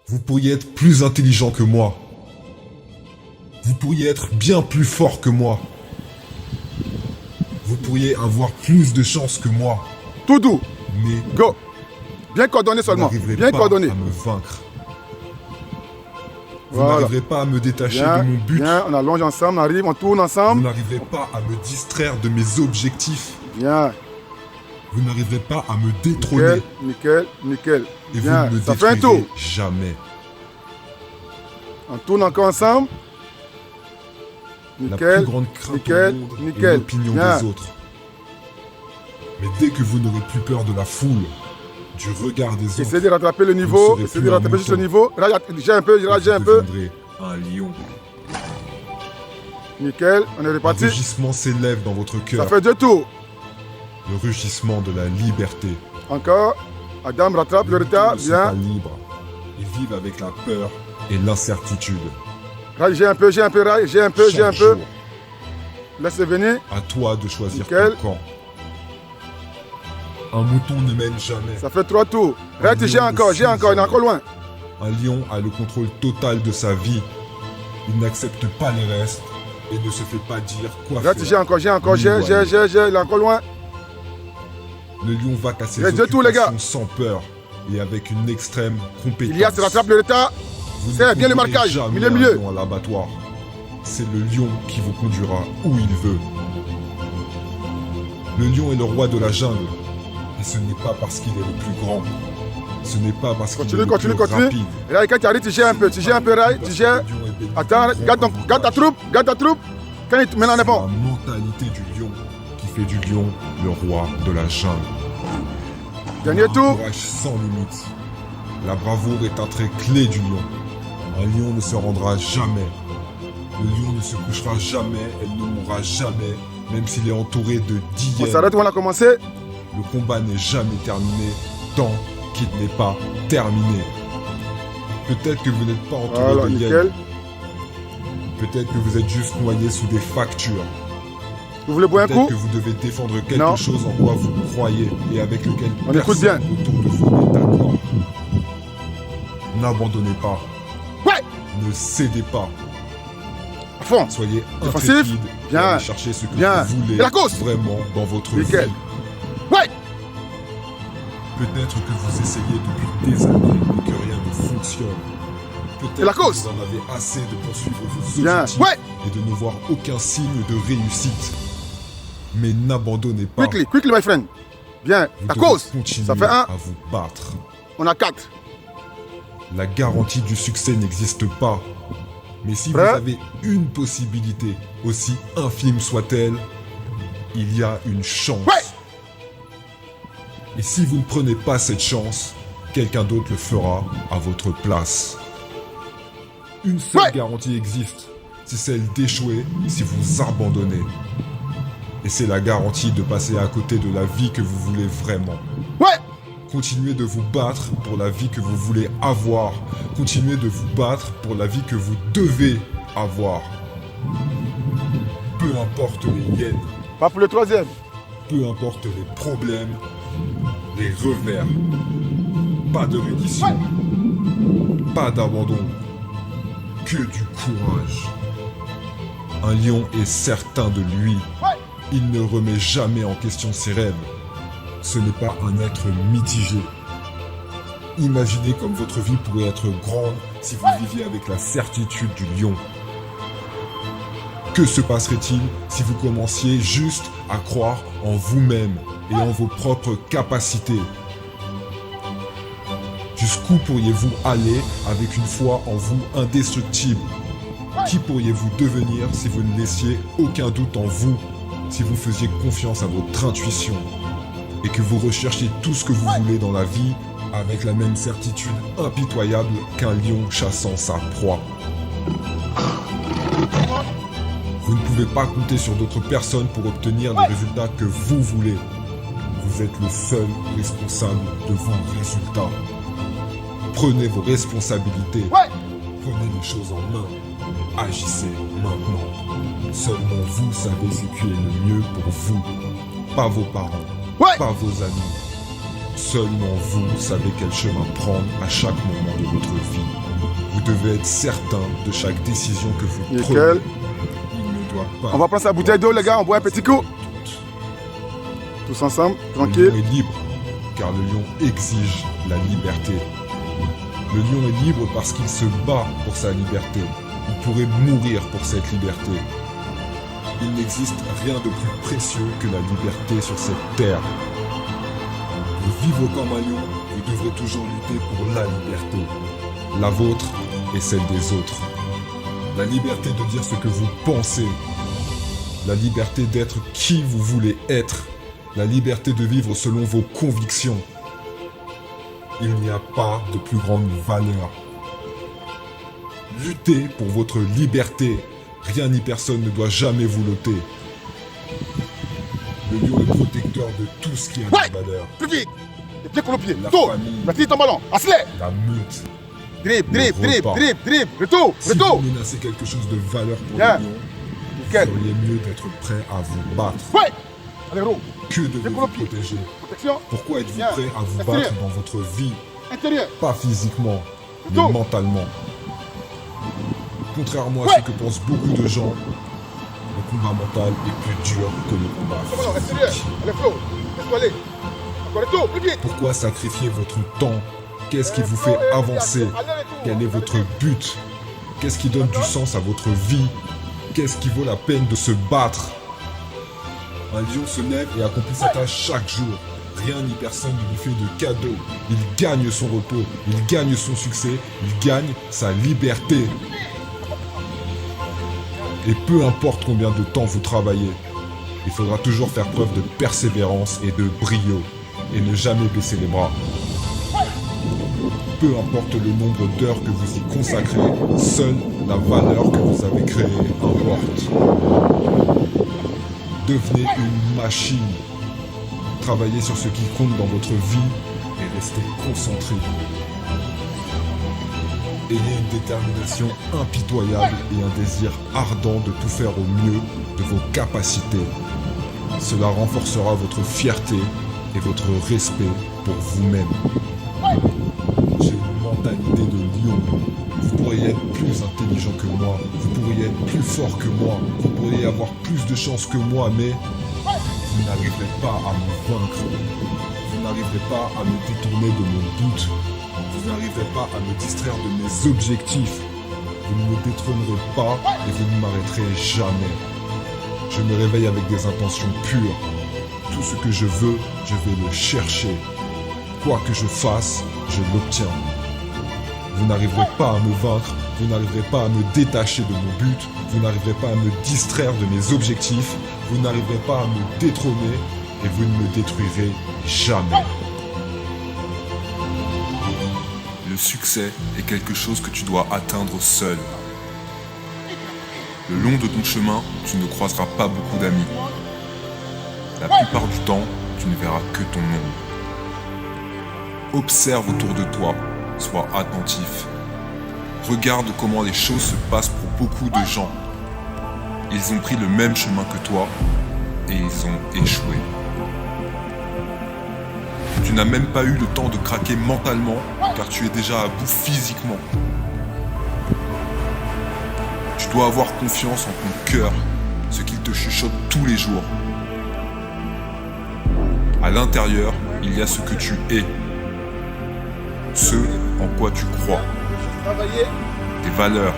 Vous pourriez être plus intelligent que moi. Vous pourriez être bien plus fort que moi. Vous pourriez avoir plus de chance que moi. Tout doux. Mais Go. Bien coordonné vous seulement. n'arriverez Bien pas coordonné. à me vaincre. Vous Voilà. n'arriverez pas à me détacher Bien, de mon but. bien, on allonge ensemble, on arrive, on tourne Vous ensemble. n'arriverez pas à me distraire de mes objectifs. Bien. Vous n'arriverez pas à me détrôner. Nickel, nickel, nickel. Et Bien. vous ne me Ça fait un détruirez tour. jamais. On tourne encore ensemble. La Nickel, plus grande crainte nickel, au monde est nickel. l'opinion Bien. des autres. Mais dès que vous n'aurez plus peur de la foule, du regard des autres, Essayez de rattraper le Vous niveau. serez Essayez plus de rattraper un juste le mouton. niveau. Là, j'ai un peu, j'ai un vous peu. deviendrez un lion. Nickel, on est Un reparti. rugissement s'élève dans votre Ça cœur. fait 2 tours. Le rugissement de la liberté. Encore. Adam rattrape le Les retard. mutants ne sont pas Bien. libres. Ils vivent avec la peur et l'incertitude. Rai, j'ai un peu, Rai, j'ai un peu, j'ai un Chaque peu. jour, Laissez venir. à toi de choisir Nickel. ton camp. Un mouton ne mène jamais. Ça fait 3 tours. Rai, Un j'ai lion encore, ne j'ai encore, il est fuit encore loin. Un lion a le contrôle total de sa vie. Il n'accepte pas les restes et ne se fait pas dire quoi Rai, faire. j'ai encore, ni j'ai, où aller. il est encore loin. Le lion va casser Il ses reste de tout, les gars. occupations sans peur et avec une extrême compétence. Il y a, se rattrape le retard. Vous C'est ne bien le conduirez marquage. jamais Milieu, un milieu. lion à l'abattoir. C'est le lion qui vous conduira où il veut. Le lion est le roi de la jungle. Et ce n'est pas parce qu'il est le plus grand. Ce n'est pas parce qu'il est le Continue, plus continue. rapide. Rai, quand tu arrives, tu gères un peu, Rai, tu gères. Attends, garde ta troupe. Quand il maintenant on est C'est bon. la mentalité du lion qui fait du lion le roi de la jungle. Dernier Un tour. courage sans limite. La bravoure est un trait clé du lion. Un lion ne se rendra jamais. Le lion ne se couchera jamais, elle ne mourra jamais, même s'il est entouré de On d'hyènes. s'arrête où on a commencé. Le combat n'est jamais terminé tant qu'il n'est pas terminé. Peut-être que vous n'êtes pas entouré Voilà, de hyènes. nickel. Peut-être que vous êtes juste noyé sous des factures. Vous voulez boire un Peut-être coup? que vous devez défendre quelque Non. chose en quoi vous croyez et avec lequel On écoute personne bien. autour de vous n'est d'accord. N'abandonnez pas. Ouais. Ne cédez pas. À fond. Soyez Défensif. intrépide et Bien. allez chercher ce que Bien. vous voulez Et la course. vraiment dans votre Nickel. vie. Ouais. Peut-être que vous essayez depuis des années et que rien ne fonctionne. Et la Peut-être que course. vous en avez assez de poursuivre vos Bien. objectifs Ouais. et de ne voir aucun signe de réussite. Mais n'abandonnez pas. Quickly, my friend. Bien. Vous La devez course. continuer Ça fait 1. à vous battre. On a 4. La garantie du succès n'existe pas. Mais si Prêt? vous avez une possibilité, aussi infime soit-elle, il y a une chance. Ouais. Et si vous ne prenez pas cette chance, quelqu'un d'autre le fera à votre place. Une seule Ouais. garantie existe, c'est celle d'échouer si vous abandonnez. Et c'est la garantie de passer à côté de la vie que vous voulez vraiment. Ouais. Continuez de vous battre pour la vie que vous voulez avoir. Continuez de vous battre pour la vie que vous devez avoir. Peu importe les hyènes, Pas pour le 3e. peu importe les problèmes, les revers. Pas de reddition, pas d'abandon, que du courage. Un lion est certain de lui. Ouais. Il ne remet jamais en question ses rêves. Ce n'est pas un être mitigé. Imaginez comme votre vie pourrait être grande si vous viviez avec la certitude du lion. Que se passerait-il si vous commenciez juste à croire en vous-même et en vos propres capacités? Jusqu'où pourriez-vous aller avec une foi en vous indestructible? Qui pourriez-vous devenir si vous ne laissiez aucun doute en vous, si vous faisiez confiance à votre intuition et que vous recherchiez tout ce que vous voulez dans la vie avec la même certitude impitoyable qu'un lion chassant sa proie? Vous ne pouvez pas compter sur d'autres personnes pour obtenir les résultats que vous voulez. Vous êtes le seul responsable de vos résultats. Prenez vos responsabilités. Ouais. Prenez les choses en main. Agissez maintenant. Seulement vous savez ce qui est le mieux pour vous. Pas vos parents. Ouais. Pas vos amis. Seulement vous savez quel chemin prendre à chaque moment de votre vie. Vous devez être certain de chaque décision que vous Nickel. prenez. Il ne doit pas... On va prendre sa bouteille d'eau, les gars. On boit un petit coup. Tous ensemble, Le tranquille. lion est libre, car le lion exige la liberté. Le lion est libre parce qu'il se bat pour sa liberté. Il pourrait mourir pour cette liberté. Il n'existe rien de plus précieux que la liberté sur cette terre. Pour vivre comme un lion, vous devrez toujours lutter pour la liberté. La vôtre et celle des autres. La liberté de dire ce que vous pensez. La liberté d'être qui vous voulez être. La liberté de vivre selon vos convictions. Il n'y a pas de plus grande valeur. Luttez pour votre liberté. Rien ni personne ne doit jamais vous l'ôter. Le lion est protecteur de tout ce qui a de valeur. Plus vite. Les pieds contre le pied. La Retour. famille. Vas-y, ton ballon. Asselé. La meute. Drip, drip, Le drip, repas. drip, drip. Retour, Si retour. vous menacez quelque chose de valeur pour Bien. le lion, Nickel. il serait mieux d'être prêt à vous battre. Ouais. Allez, gros. Que devez-vous contre le pied. protéger? Protection. Pourquoi êtes-vous Bien. prêt à vous Extérieur. battre dans votre vie? Intérieur. Pas physiquement, mais Retour. mentalement. Contrairement à Ouais. ce que pensent beaucoup de gens, le combat mental est plus dur que le combat Ton ballon, extérieur. physique. Allez, Flo. Laisse-toi aller. Encore retour. Plus vite. Pourquoi sacrifier votre temps? Qu'est-ce qui vous fait avancer? Quel est votre but? Qu'est-ce qui donne du sens à votre vie? Qu'est-ce qui vaut la peine de se battre? Un lion se lève et accomplit sa tâche chaque jour. Rien ni personne ne lui fait de cadeau. Il gagne son repos, il gagne son succès, il gagne sa liberté. Et peu importe combien de temps vous travaillez, il faudra toujours faire preuve de persévérance et de brio, et ne jamais baisser les bras. Peu importe le nombre d'heures que vous y consacrez, seule la valeur que vous avez créée importe. Devenez une machine. Travaillez sur ce qui compte dans votre vie et restez concentré. Ayez une détermination impitoyable et un désir ardent de tout faire au mieux de vos capacités. Cela renforcera votre fierté et votre respect pour vous-même. J'ai une mentalité de lion. Vous pourriez être plus intelligent que moi, vous pourriez être plus fort que moi, vous pourriez avoir plus de chance que moi, mais vous n'arriverez pas à me vaincre. Vous n'arriverez pas à me détourner de mon but. Vous n'arriverez pas à me distraire de mes objectifs. Vous ne me détrônerez pas et vous ne m'arrêterez jamais. Je me réveille avec des intentions pures. Tout ce que je veux, je vais le chercher. Quoi que je fasse, je l'obtiens. Vous n'arriverez pas à me vaincre, vous n'arriverez pas à me détacher de mon but, vous n'arriverez pas à me distraire de mes objectifs, vous n'arriverez pas à me détrôner et vous ne me détruirez jamais. Le succès est quelque chose que tu dois atteindre seul. Le long de ton chemin, tu ne croiseras pas beaucoup d'amis. La plupart du temps, tu ne verras que ton ombre. Observe autour de toi, sois attentif. Regarde comment les choses se passent pour beaucoup de gens. Ils ont pris le même chemin que toi et ils ont échoué. Tu n'as même pas eu le temps de craquer mentalement car tu es déjà à bout physiquement. Tu dois avoir confiance en ton cœur, ce qu'il te chuchote tous les jours. À l'intérieur, il y a ce que tu es, ce en quoi tu crois, Travailler. tes valeurs,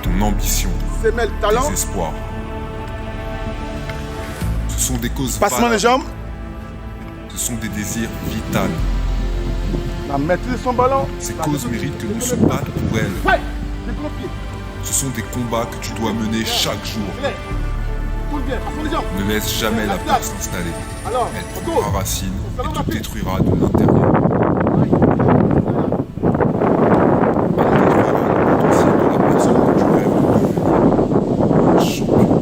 ton ambition, S'aimer le talent. tes espoirs. Ce sont des causes Passement des valables, jambes. ce sont des désirs vitaux. La maîtrise de son ballon. Ces causes méritent que l'on se batte pour elles. Ouais. Les gros pieds. Ce sont des combats que tu dois mener chaque jour. Allez. Coule bien. Passement des jambes. Ne laisse jamais la peur s'installer. Alors, Elle retour. prendra racine et te détruira de l'intérieur. Elle détruira le potentiel de la personne que tu rêves de devenir. Un champion.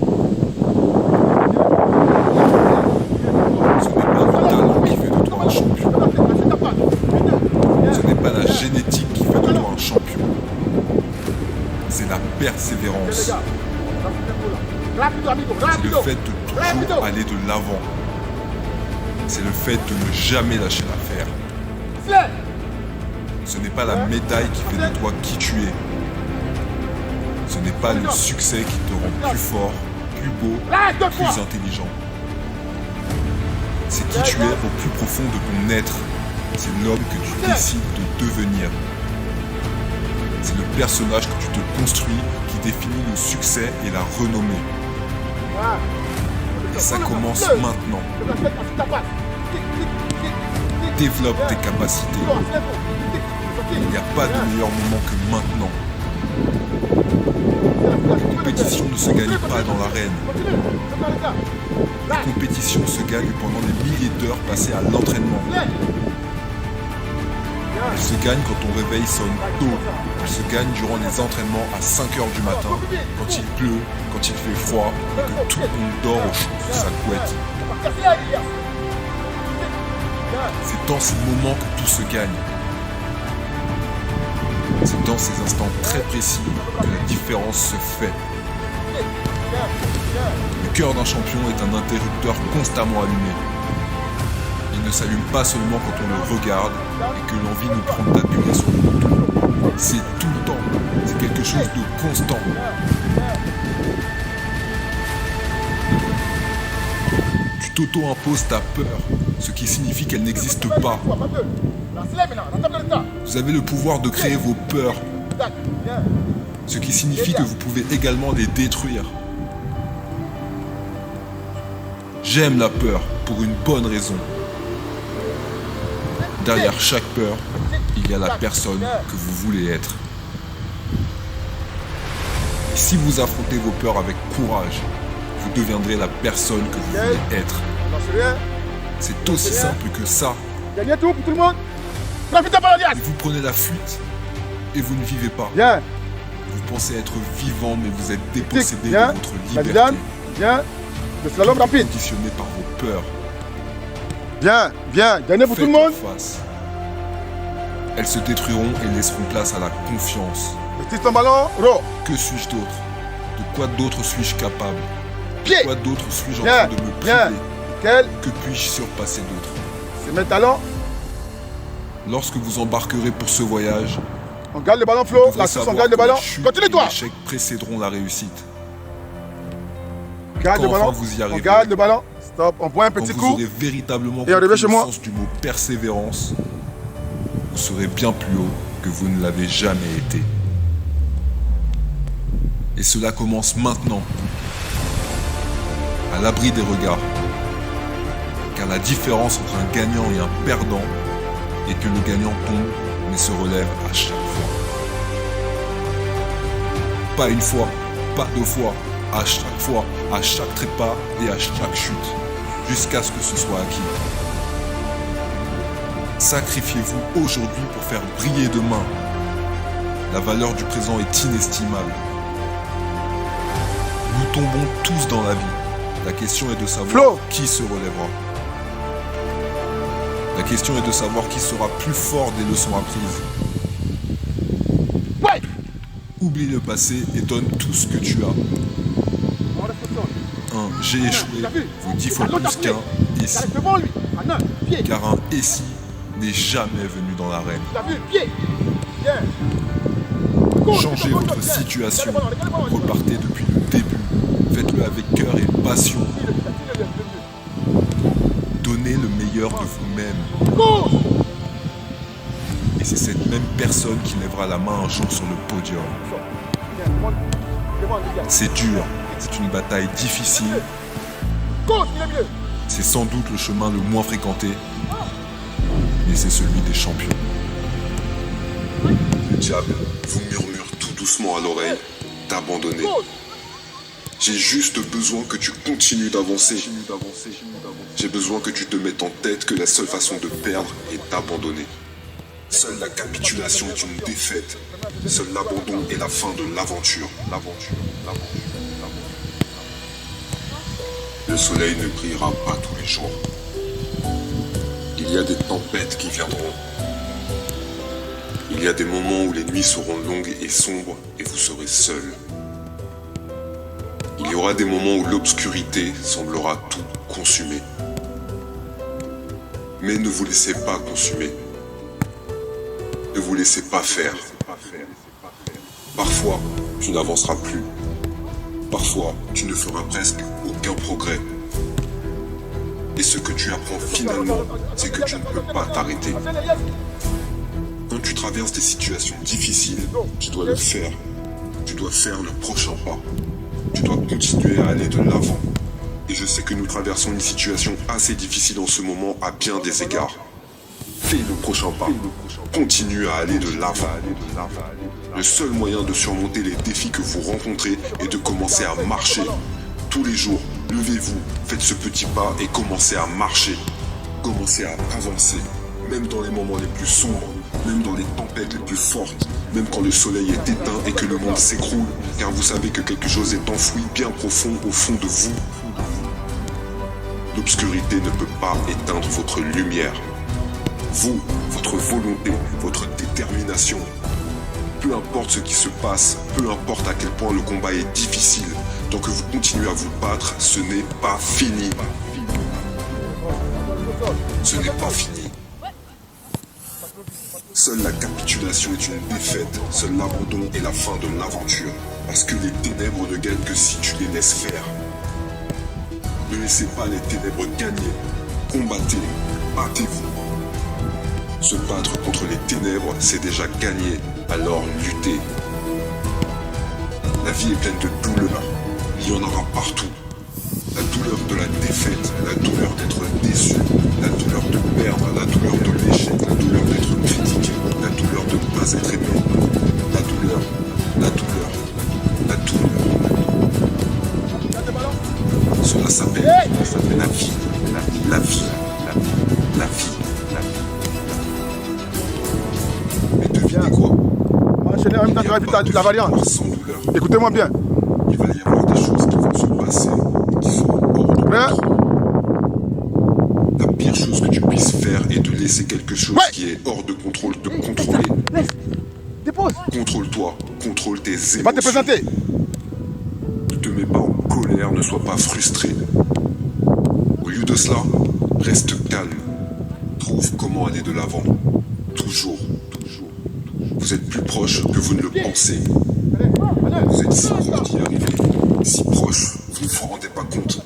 Ce n'est pas le talent qui fait de toi un champion. Ce n'est pas la génétique qui fait de toi un champion. C'est la persévérance. C'est le fait de toujours aller de l'avant. c'est le fait de ne jamais lâcher l'affaire. Ce n'est pas la médaille qui fait de toi qui tu es. Ce n'est pas le succès qui te rend plus fort, plus beau, plus intelligent. C'est qui tu es au plus profond de ton être. C'est l'homme que tu décides de devenir. C'est le personnage que tu te construis qui définit le succès et la renommée. Et ça commence maintenant. Développe tes capacités. Il n'y a pas de meilleur moment que maintenant. La compétition ne se gagne pas dans l'arène. La compétition se gagne pendant des milliers d'heures passées à l'entraînement. Elle se gagne quand ton réveil sonne tôt. Elle se gagne durant les entraînements à 5 h du matin, quand il pleut, quand il fait froid, et que tout le monde dort au chaud sous sa couette. C'est dans ces moments que tout se gagne. C'est dans ces instants très précis que la différence se fait. Le cœur d'un champion est un interrupteur constamment allumé. Il ne s'allume pas seulement quand on le regarde et que l'envie nous prend d'appuyer sur le bouton. C'est tout le temps. C'est quelque chose de constant. Tu t'auto-imposes ta peur, ce qui signifie qu'elle n'existe pas. Vous avez le pouvoir de créer vos peurs, ce qui signifie que vous pouvez également les détruire. J'aime la peur pour une bonne raison. Derrière chaque peur, il y a la personne que vous voulez être. Et si vous affrontez vos peurs avec courage, vous deviendrez la personne que vous voulez être. C'est aussi simple que ça. Il y a tout pour tout le monde. Et vous prenez la fuite et vous ne vivez pas. Vous pensez être vivant, mais vous êtes dépossédé de votre liberté. Le slalom rapide. Conditionné par vos peurs. Dernier pour tout le monde. Face. Elles se détruiront et laisseront place à la confiance. Petit ton ballon, Ro. Que suis-je d'autre? De quoi d'autre suis-je capable? Pied. De quoi d'autre suis-je en train de me priver? Quel? Que puis-je surpasser d'autre? C'est mes talents. Lorsque vous embarquerez pour ce voyage, on garde le ballon, Flo. La source, on garde le ballon. Continue-toi. Les échecs précéderont la réussite. Garde le ballon. Vous y arrivez, on garde le ballon. Stop. On boit un petit coup. Vous aurez véritablement et compris chez le moi. sens du mot persévérance. Vous serez bien plus haut que vous ne l'avez jamais été. Et cela commence maintenant, à l'abri des regards. Car la différence entre un gagnant et un perdant est que le gagnant tombe mais se relève à chaque fois. Pas une fois, pas deux fois, à chaque fois, à chaque trépas et à chaque chute, jusqu'à ce que ce soit acquis. Sacrifiez-vous aujourd'hui pour faire briller demain. La valeur du présent est inestimable. Nous tombons tous dans la vie. La question est de savoir qui se relèvera. La question est de savoir qui sera plus fort des leçons apprises. Oublie le passé et donne tout ce que tu as. Un j'ai échoué vaut 10 fois plus qu'un et si. Car un et si n'est jamais venu dans l'arène. Changez votre situation. Repartez depuis le début. Faites-le avec cœur et passion. Donnez le meilleur de vous-même. Et c'est cette même personne qui lèvera la main un jour sur le podium. C'est dur, c'est une bataille difficile. C'est sans doute le chemin le moins fréquenté, mais c'est celui des champions. Le diable vous murmure tout doucement à l'oreille d'abandonner. J'ai juste besoin que tu continues d'avancer. J'ai besoin que tu te mettes en tête que la seule façon de perdre est d'abandonner. Seule la capitulation est une défaite. Seul l'abandon est la fin de l'aventure. Le soleil ne brillera pas tous les jours. Il y a des tempêtes qui viendront. Il y a des moments où les nuits seront longues et sombres et vous serez seul. Il y aura des moments où l'obscurité semblera tout consumer. Mais ne vous laissez pas consumer. Ne vous laissez pas faire. Parfois, tu n'avanceras plus. Parfois, tu ne feras presque aucun progrès. Et ce que tu apprends finalement, c'est que tu ne peux pas t'arrêter. Quand tu traverses des situations difficiles, tu dois le faire. Tu dois faire le prochain pas. Tu dois continuer à aller de l'avant. Et je sais que nous traversons une situation assez difficile en ce moment à bien des égards. Fais le prochain pas. Continue à aller de l'avant. Le seul moyen de surmonter les défis que vous rencontrez est de commencer à marcher. Tous les jours, levez-vous, faites ce petit pas et commencez à marcher. Commencez à avancer, même dans les moments les plus sombres, même dans les tempêtes les plus fortes, même quand le soleil est éteint et que le monde s'écroule, car vous savez que quelque chose est enfoui bien profond au fond de vous. L'obscurité ne peut pas éteindre votre lumière. Vous, votre volonté, votre détermination. Peu importe ce qui se passe, peu importe à quel point le combat est difficile, tant que vous continuez à vous battre, ce n'est pas fini. Ce n'est pas fini. Seule la capitulation est une défaite, seul l'abandon est la fin de l'aventure. Parce que les ténèbres ne gagnent que si tu les laisses faire. Ne laissez pas les ténèbres gagner. Combattez, battez-vous. Se battre contre les ténèbres, c'est déjà gagné, alors luttez. La vie est pleine de douleurs, il y en aura partout. La douleur de la défaite, la douleur d'être déçu, la douleur de perdre, la douleur de l'échec, la douleur d'être critiqué, la douleur de ne pas être aimé. La douleur, la douleur, la douleur. Cela s'appelle la vie, la vie, la vie. Mais devinez quoi? Enchaîner en même temps que la variante. Sans douleur. Écoutez-moi bien. Il va y avoir des choses qui vont se passer qui seront hors de Prêt? contrôle. La pire chose que tu puisses faire est de laisser quelque chose qui est hors de contrôle te contrôler. Laisse. Dépose. Contrôle-toi, contrôle tes émotions. Va te présenter. Ne te mets pas en colère, ne sois pas frustré. Au lieu de cela, reste calme. Trouve comment aller de l'avant. Toujours. Vous êtes plus proche que vous ne le pensez. Vous êtes si proche d'y arriver. Si proche, vous ne vous rendez pas compte.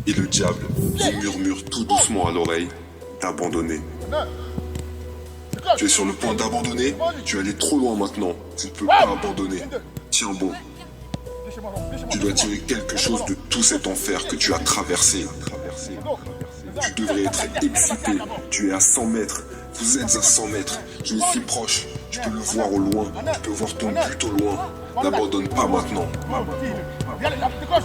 Et le diable vous murmure tout doucement à l'oreille d'abandonner. Tu es sur le point d'abandonner, tu es allé trop loin maintenant. Tu ne peux pas abandonner. Tiens bon. Tu dois tirer quelque chose de tout cet enfer que tu as traversé. Tu devrais être excité. Tu es à 100 mètres. Vous êtes à 100 mètres. Tu es si proche. Tu peux le voir au loin. Tu peux voir ton but au loin. N'abandonne pas maintenant.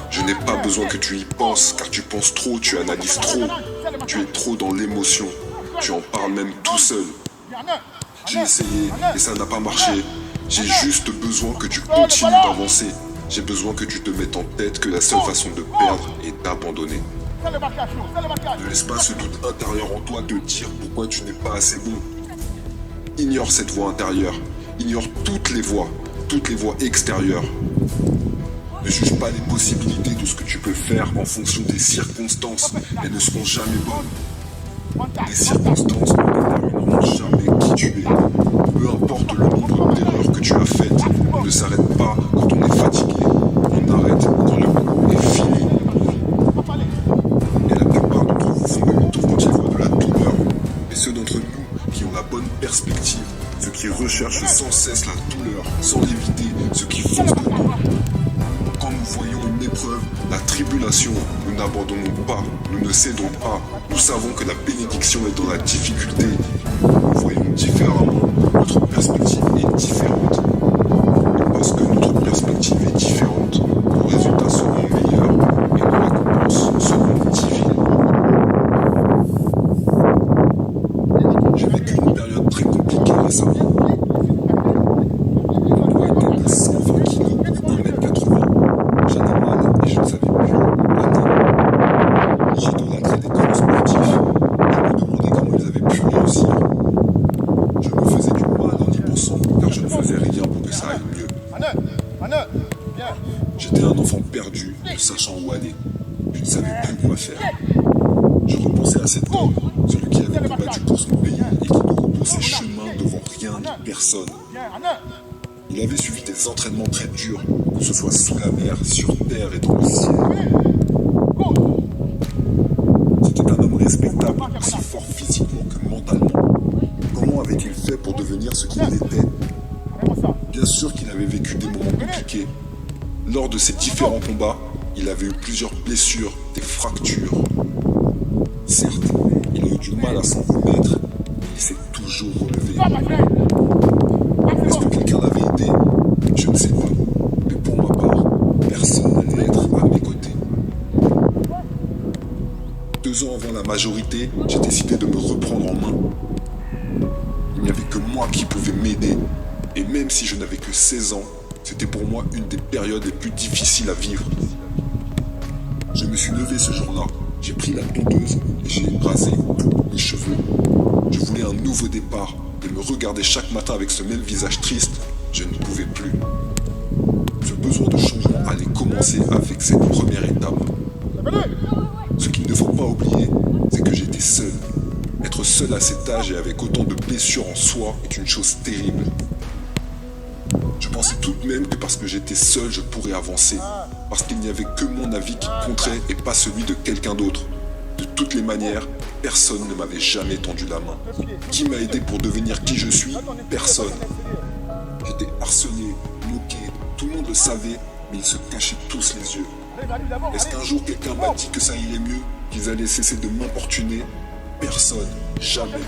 Je n'ai pas besoin que tu y penses, car tu penses trop, tu analyses trop. Tu es trop dans l'émotion. Tu en parles même tout seul. J'ai essayé et ça n'a pas marché. J'ai juste besoin que tu continues d'avancer. J'ai besoin que tu te mettes en tête que la seule façon de perdre est d'abandonner. Ne laisse pas ce doute intérieur en toi te dire pourquoi tu n'es pas assez bon. Ignore cette voix intérieure. Ignore toutes les voix extérieures. Ne juge pas les possibilités de ce que tu peux faire en fonction des circonstances. Elles ne seront jamais bonnes. Les circonstances ne détermineront jamais qui tu es. Peu importe le nombre d'erreurs que tu as faites, on ne s'arrête pas quand on est fatigué. On arrête quand le coup est fini. Et la plupart d'entre vous font demi-tour quand ils voient de la douleur. Et ceux d'entre nous qui ont la bonne perspective, ceux qui recherchent sans cesse la douleur, sans l'éviter, ceux qui foncent dedans. Quand nous voyons une épreuve, la tribulation, nous n'abandonnons pas, nous ne cédons pas. Nous savons que la bénédiction est dans la difficulté. Nous voyons différemment, notre perspective est différente. Et parce que notre perspective est différente, nos résultats seront meilleurs et nos récompenses seront divines. J'ai vécu une période très compliquée récemment. Mon poids était de 120 kg pour 1m80. J'avais mal et je ne savais plus où aller. J'idolâtrais des grands sportifs et me demandais comment ils avaient pu réussir. Je me faisais du mal en y pensant car je ne faisais rien pour que ça aille mieux. J'étais un enfant perdu, ne sachant où aller. Je ne savais plus quoi faire. Je repensais à cet homme combattu pour son pays et qui ne repose ses chemins devant rien ni personne. Il avait suivi des entraînements très durs, que ce soit sous la mer, sur terre et dans le ciel. C'était un homme respectable, aussi fort physiquement que mentalement. Comment avait-il fait pour devenir ce qu'il était? Bien sûr qu'il avait vécu des moments compliqués. Lors de ses différents combats, il avait eu plusieurs blessures, des fractures. Certes, il a eu du mal à s'en remettre, mais il s'est toujours relevé. Est-ce que quelqu'un l'avait aidé? Je ne sais pas. Mais pour ma part, personne n'allait être à mes côtés. 2 ans avant la majorité, j'ai décidé de me reprendre en main. Il n'y avait que moi qui pouvais m'aider. Et même si je n'avais que 16 ans, c'était pour moi une des périodes les plus difficiles à vivre. Je me suis levé ce jour-là. J'ai pris la tondeuse et j'ai rasé tous mes cheveux. Je voulais un nouveau départ. Et me regarder chaque matin avec ce même visage triste, je ne pouvais plus. Ce besoin de changement allait commencer avec cette première étape. Ce qu'il ne faut pas oublier, c'est que j'étais seul. Être seul à cet âge et avec autant de blessures en soi est une chose terrible. Je pensais tout de même que parce que j'étais seul, je pourrais avancer. Parce qu'il n'y avait que mon avis qui compterait et pas celui de quelqu'un d'autre. De toutes les manières, personne ne m'avait jamais tendu la main. Qui m'a aidé pour devenir qui je suis? Personne. J'étais harcelé, moqué, tout le monde le savait, mais ils se cachaient tous les yeux. Est-ce qu'un jour quelqu'un m'a dit que ça irait mieux, qu'ils allaient cesser de m'importuner? Personne, jamais.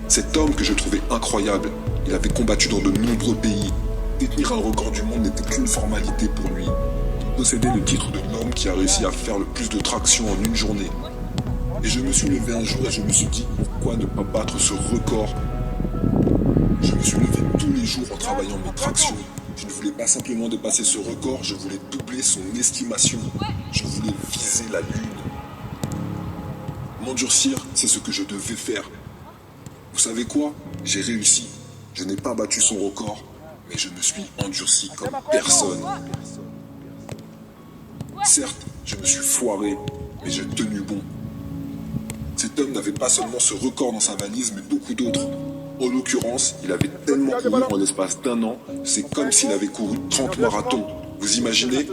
Cet homme que je trouvais incroyable, il avait combattu dans de nombreux pays. Détenir un record du monde n'était qu'une formalité pour lui. Il possédait le titre de l'homme qui a réussi à faire le plus de traction en une journée. Et je me suis levé un jour et je me suis dit, pourquoi ne pas battre ce record? Je me suis levé tous les jours en travaillant mes tractions. Je ne voulais pas simplement dépasser ce record, je voulais doubler son estimation. Je voulais viser la lune. M'endurcir, c'est ce que je devais faire. Vous savez quoi? J'ai réussi. Je n'ai pas battu son record, mais je me suis endurci comme personne. Certes, je me suis foiré, mais j'ai tenu bon. Cet homme n'avait pas seulement ce record dans sa valise, mais beaucoup d'autres. En l'occurrence, il avait tellement couru en l'espace d'1 an, c'est comme s'il avait couru 30 marathons. Vous imaginez?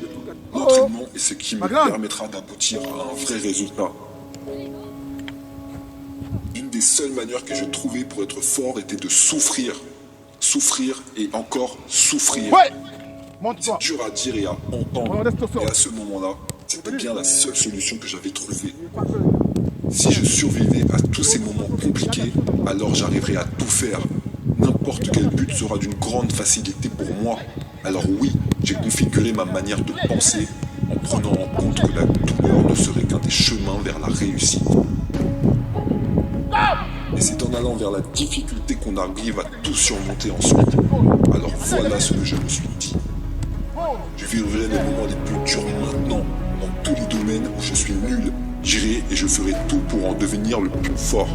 L'entraînement est ce qui me permettra d'aboutir à un vrai résultat. Une des seules manières que je trouvais pour être fort était de souffrir. Souffrir et encore souffrir. C'est dur à dire et à entendre. Et à ce moment-là, c'était bien la seule solution que j'avais trouvée. Si je survivais à tous ces moments compliqués, alors j'arriverai à tout faire. N'importe quel but sera d'une grande facilité pour moi. Alors oui, j'ai configuré ma manière de penser en prenant en compte que la douleur ne serait qu'un des chemins vers la réussite. Et c'est en allant vers la difficulté qu'on arrive à tout surmonter ensuite. Alors voilà ce que je me suis dit. Je vivrai les moments les plus durs maintenant, dans tous les domaines où je suis nul. J'irai et je ferai tout pour en devenir le plus fort.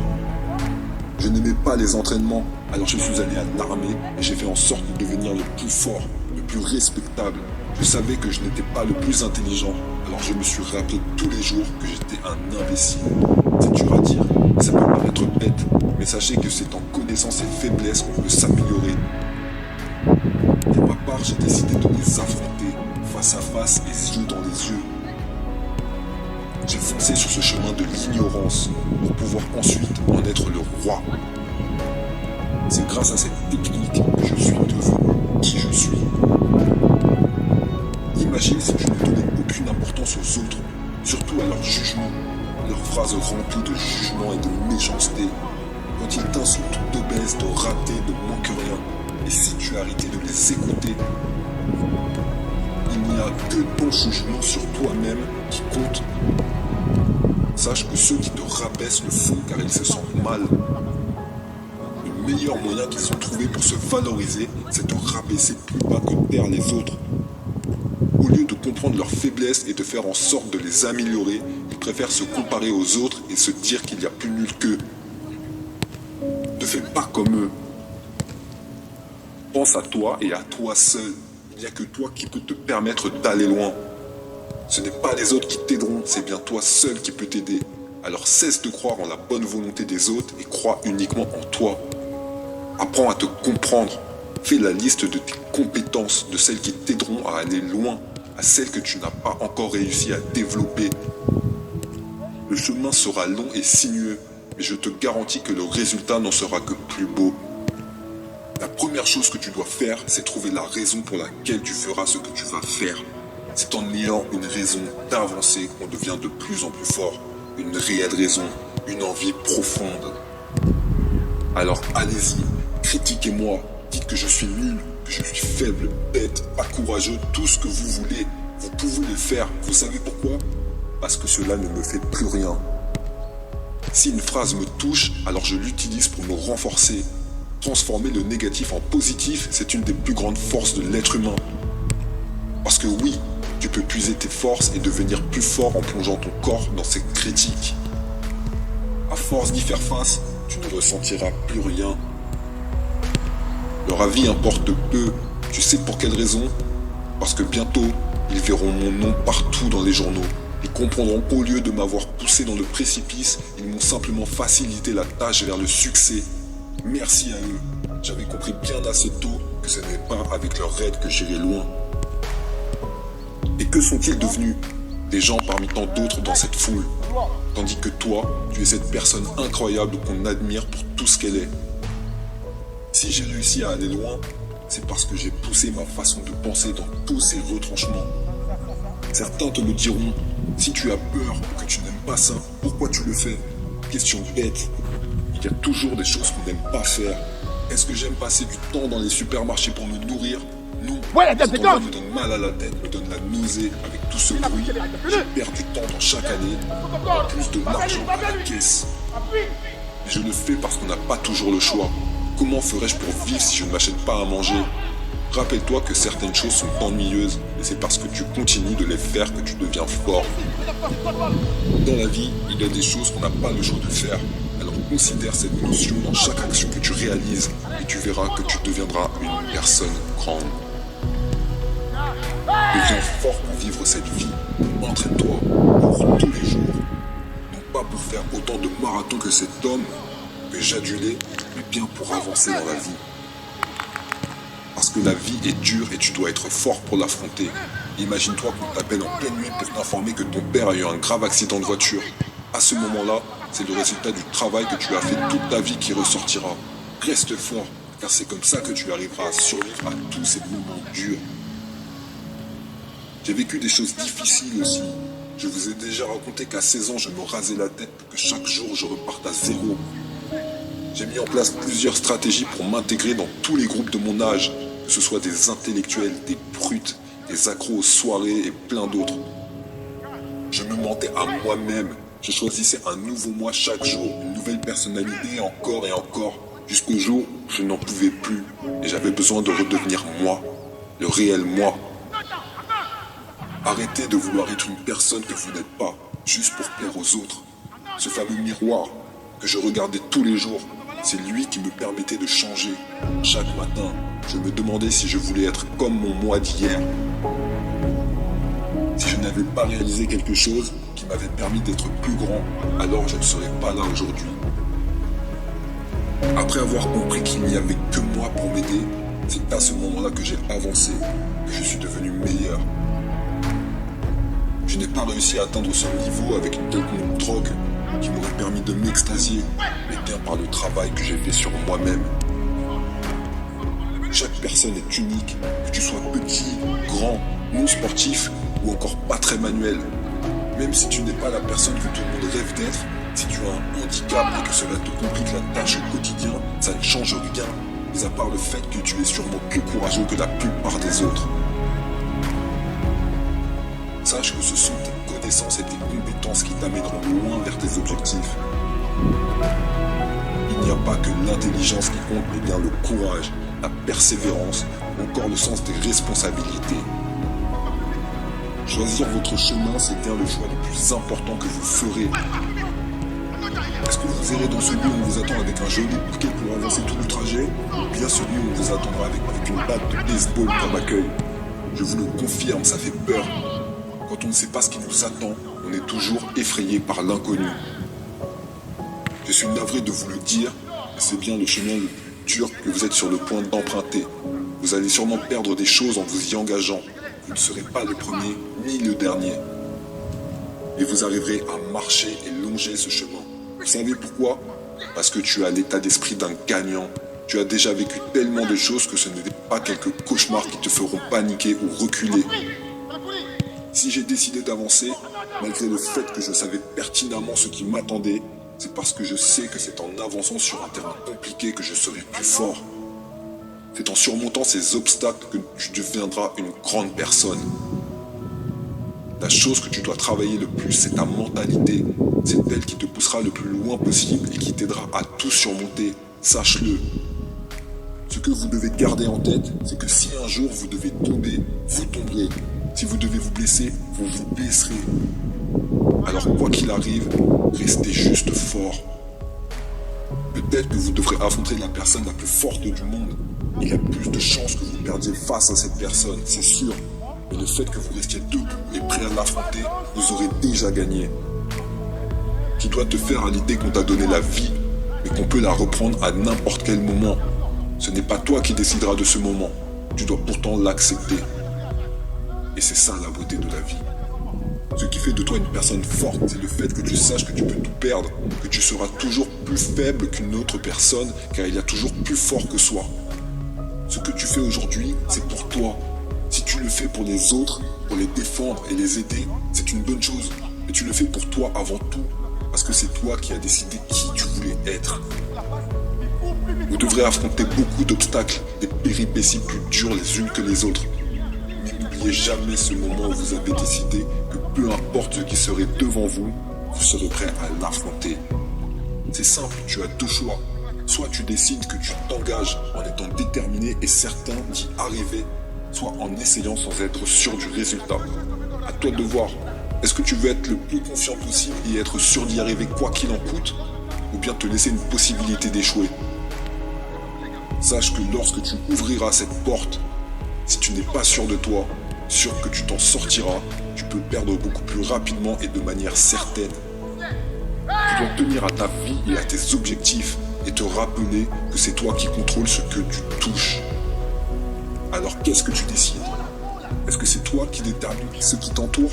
Je n'aimais pas les entraînements, alors je suis allé à l'armée et j'ai fait en sorte de devenir le plus fort, le plus respectable. Je savais que je n'étais pas le plus intelligent, alors je me suis rappelé tous les jours que j'étais un imbécile. C'est dur à dire, ça peut paraître bête, mais sachez que c'est en connaissant ses faiblesses qu'on peut s'améliorer. Pour ma part, j'ai décidé de les affronter, face à face et yeux dans les yeux. J'ai foncé sur ce chemin de l'ignorance pour pouvoir ensuite en être le roi. C'est grâce à cette technique que je suis devenu qui je suis. Imagine si je ne donnais aucune importance aux autres, surtout à leur jugement, leurs phrases remplies de jugement et de méchanceté. Quand ils t'insultent d'obèse, de raté, de manque rien, et si tu arrêtais de les écouter, il n'y a que ton jugement sur toi-même qui compte. Sache que ceux qui te rabaissent le font car ils se sentent mal. Le meilleur moyen qu'ils ont trouvé pour se valoriser, c'est de rabaisser plus bas que taire les autres. Au lieu de comprendre leurs faiblesses et de faire en sorte de les améliorer, ils préfèrent se comparer aux autres et se dire qu'il y a plus nul qu'eux. Ne fais pas comme eux. Pense à toi et à toi seul. Il n'y a que toi qui peux te permettre d'aller loin. Ce n'est pas les autres qui t'aideront, c'est bien toi seul qui peux t'aider. Alors cesse de croire en la bonne volonté des autres et crois uniquement en toi. Apprends à te comprendre. Fais la liste de tes compétences, de celles qui t'aideront à aller loin, à celles que tu n'as pas encore réussi à développer. Le chemin sera long et sinueux, mais je te garantis que le résultat n'en sera que plus beau. La première chose que tu dois faire, c'est trouver la raison pour laquelle tu feras ce que tu vas faire. C'est en ayant une raison d'avancer qu'on devient de plus en plus fort. Une réelle raison, une envie profonde. Alors allez-y, critiquez-moi, dites que je suis nul, que je suis faible, bête, pas courageux, tout ce que vous voulez. Vous pouvez le faire, vous savez pourquoi ? Parce que cela ne me fait plus rien. Si une phrase me touche, alors je l'utilise pour me renforcer. Transformer le négatif en positif, c'est une des plus grandes forces de l'être humain. Parce que oui, tu peux puiser tes forces et devenir plus fort en plongeant ton corps dans ces critiques. À force d'y faire face, tu ne ressentiras plus rien. Leur avis importe peu. Tu sais pour quelle raison ? Parce que bientôt, ils verront mon nom partout dans les journaux. Ils comprendront qu'au lieu de m'avoir poussé dans le précipice, ils m'ont simplement facilité la tâche vers le succès. Merci à eux. J'avais compris bien assez tôt que ce n'est pas avec leur aide que j'irai loin. Et que sont-ils devenus ? Des gens parmi tant d'autres dans cette foule. Tandis que toi, tu es cette personne incroyable qu'on admire pour tout ce qu'elle est. Si j'ai réussi à aller loin, c'est parce que j'ai poussé ma façon de penser dans tous ces retranchements. Certains te le diront, si tu as peur ou que tu n'aimes pas ça, pourquoi tu le fais ? Question bête. Il y a toujours des choses qu'on n'aime pas faire. Est-ce que j'aime passer du temps dans les supermarchés pour me nourrir ? Non. Cet endroit me donne mal à la tête, me donne la nausée avec tout ce bruit. Je perds du temps dans chaque année, en plus de l'argent à la caisse. Mais je le fais parce qu'on n'a pas toujours le choix. Comment ferais-je pour vivre si je ne m'achète pas à manger ? Rappelle-toi que certaines choses sont ennuyeuses et c'est parce que tu continues de les faire que tu deviens fort. Dans la vie, il y a des choses qu'on n'a pas le choix de faire. Alors considère cette notion dans chaque action que tu réalises et tu verras que tu deviendras une personne grande. Deviens fort pour vivre cette vie. Entraîne-toi pour tous les jours. Non pas pour faire autant de marathons que cet homme que j'adulais, mais bien pour avancer dans la vie. Parce que la vie est dure et tu dois être fort pour l'affronter. Imagine-toi qu'on t'appelle en pleine nuit pour t'informer que ton père a eu un grave accident de voiture. À ce moment-là, c'est le résultat du travail que tu as fait toute ta vie qui ressortira. Reste fort, car c'est comme ça que tu arriveras à survivre à tous ces moments durs. J'ai vécu des choses difficiles aussi. Je vous ai déjà raconté qu'à 16 ans, je me rasais la tête pour que chaque jour je reparte à zéro. J'ai mis en place plusieurs stratégies pour m'intégrer dans tous les groupes de mon âge, que ce soit des intellectuels, des brutes, des accros aux soirées et plein d'autres. Je me mentais à moi-même. Je choisissais un nouveau moi chaque jour, une nouvelle personnalité encore et encore, jusqu'au jour où je n'en pouvais plus et j'avais besoin de redevenir moi, le réel moi. Arrêtez de vouloir être une personne que vous n'êtes pas, juste pour plaire aux autres. Ce fameux miroir que je regardais tous les jours, c'est lui qui me permettait de changer. Chaque matin, je me demandais si je voulais être comme mon moi d'hier. Si je n'avais pas réalisé quelque chose qui m'avait permis d'être plus grand, alors je ne serais pas là aujourd'hui. Après avoir compris qu'il n'y avait que moi pour m'aider, c'est à ce moment-là que j'ai avancé, que je suis devenu meilleur. Je n'ai pas réussi à atteindre ce niveau avec une quelconque drogue qui m'aurait permis de m'extasier, mais bien par le travail que j'ai fait sur moi-même. Chaque personne est unique, que tu sois petit, grand, non sportif ou encore pas très manuel. Même si tu n'es pas la personne que tout le monde rêve d'être, si tu as un handicap et que cela te complique la tâche au quotidien, ça ne change rien, mis à part le fait que tu es sûrement plus courageux que la plupart des autres. Sache que ce sont tes connaissances et tes compétences qui t'amèneront loin vers tes objectifs. Il n'y a pas que l'intelligence qui compte, mais bien le courage, la persévérance ou encore le sens des responsabilités. Choisir votre chemin, c'est bien le choix le plus important que vous ferez. Est-ce que vous irez dans celui où on vous attend avec un joli bouquet pour avancer tout le trajet, ou bien celui où on vous attendra avec une batte de baseball comme accueil? Je vous le confirme, ça fait peur. Quand on ne sait pas ce qui nous attend, on est toujours effrayé par l'inconnu. Je suis navré de vous le dire, mais c'est bien le chemin le plus dur que vous êtes sur le point d'emprunter. Vous allez sûrement perdre des choses en vous y engageant. Vous ne serez pas le premier ni le dernier. Et vous arriverez à marcher et longer ce chemin. Vous savez pourquoi? Parce que tu as l'état d'esprit d'un gagnant. Tu as déjà vécu tellement de choses que ce n'est pas quelques cauchemars qui te feront paniquer ou reculer. Si j'ai décidé d'avancer, malgré le fait que je savais pertinemment ce qui m'attendait, c'est parce que je sais que c'est en avançant sur un terrain compliqué que je serai plus fort. C'est en surmontant ces obstacles que tu deviendras une grande personne. La chose que tu dois travailler le plus, c'est ta mentalité. C'est elle qui te poussera le plus loin possible et qui t'aidera à tout surmonter. Sache-le. Ce que vous devez garder en tête, c'est que si un jour vous devez tomber, vous tomberez. Si vous devez vous blesser, vous vous blesserez. Alors quoi qu'il arrive, restez juste fort. Peut-être que vous devrez affronter la personne la plus forte du monde. Il y a plus de chances que vous perdiez face à cette personne, c'est sûr. Mais le fait que vous restiez debout et prêt à l'affronter, vous aurez déjà gagné. Tu dois te faire à l'idée qu'on t'a donné la vie, mais qu'on peut la reprendre à n'importe quel moment. Ce n'est pas toi qui décideras de ce moment. Tu dois pourtant l'accepter. Et c'est ça la beauté de la vie. Ce qui fait de toi une personne forte, c'est le fait que tu saches que tu peux tout perdre, que tu seras toujours plus faible qu'une autre personne, car il y a toujours plus fort que soi. Ce que tu fais aujourd'hui, c'est pour toi. Si tu le fais pour les autres, pour les défendre et les aider, c'est une bonne chose. Mais tu le fais pour toi avant tout, parce que c'est toi qui as décidé qui tu voulais être. Vous devrez affronter beaucoup d'obstacles, des péripéties plus dures les unes que les autres. Mais n'oubliez jamais ce moment où vous avez décidé que peu importe ce qui serait devant vous, vous serez prêt à l'affronter. C'est simple, tu as deux choix. Soit tu décides que tu t'engages en étant déterminé et certain d'y arriver, soit en essayant sans être sûr du résultat. À toi de voir. Est-ce que tu veux être le plus confiant possible et être sûr d'y arriver quoi qu'il en coûte, ou bien te laisser une possibilité d'échouer? Sache que lorsque tu ouvriras cette porte, si tu n'es pas sûr de toi, sûr que tu t'en sortiras, tu peux perdre beaucoup plus rapidement et de manière certaine. Tu dois tenir à ta vie et à tes objectifs et te rappeler que c'est toi qui contrôles ce que tu touches. Alors qu'est-ce que tu décides? Est-ce que c'est toi qui détermines ce qui t'entoure?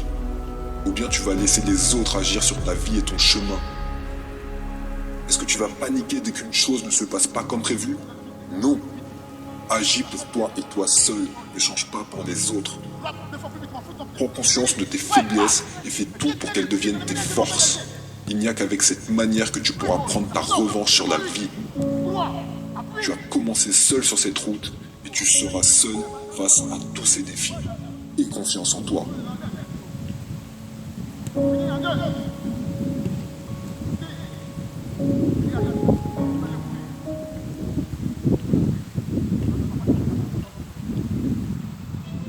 Ou bien tu vas laisser les autres agir sur ta vie et ton chemin? Est-ce que tu vas paniquer dès qu'une chose ne se passe pas comme prévu? Non. Agis pour toi et toi seul. Ne change pas pour les autres. Prends conscience de tes faiblesses et fais tout pour qu'elles deviennent tes forces. Il n'y a qu'avec cette manière que tu pourras prendre ta revanche sur la vie. Tu as commencé seul sur cette route et tu seras seul face à tous ces défis. Aie confiance en toi.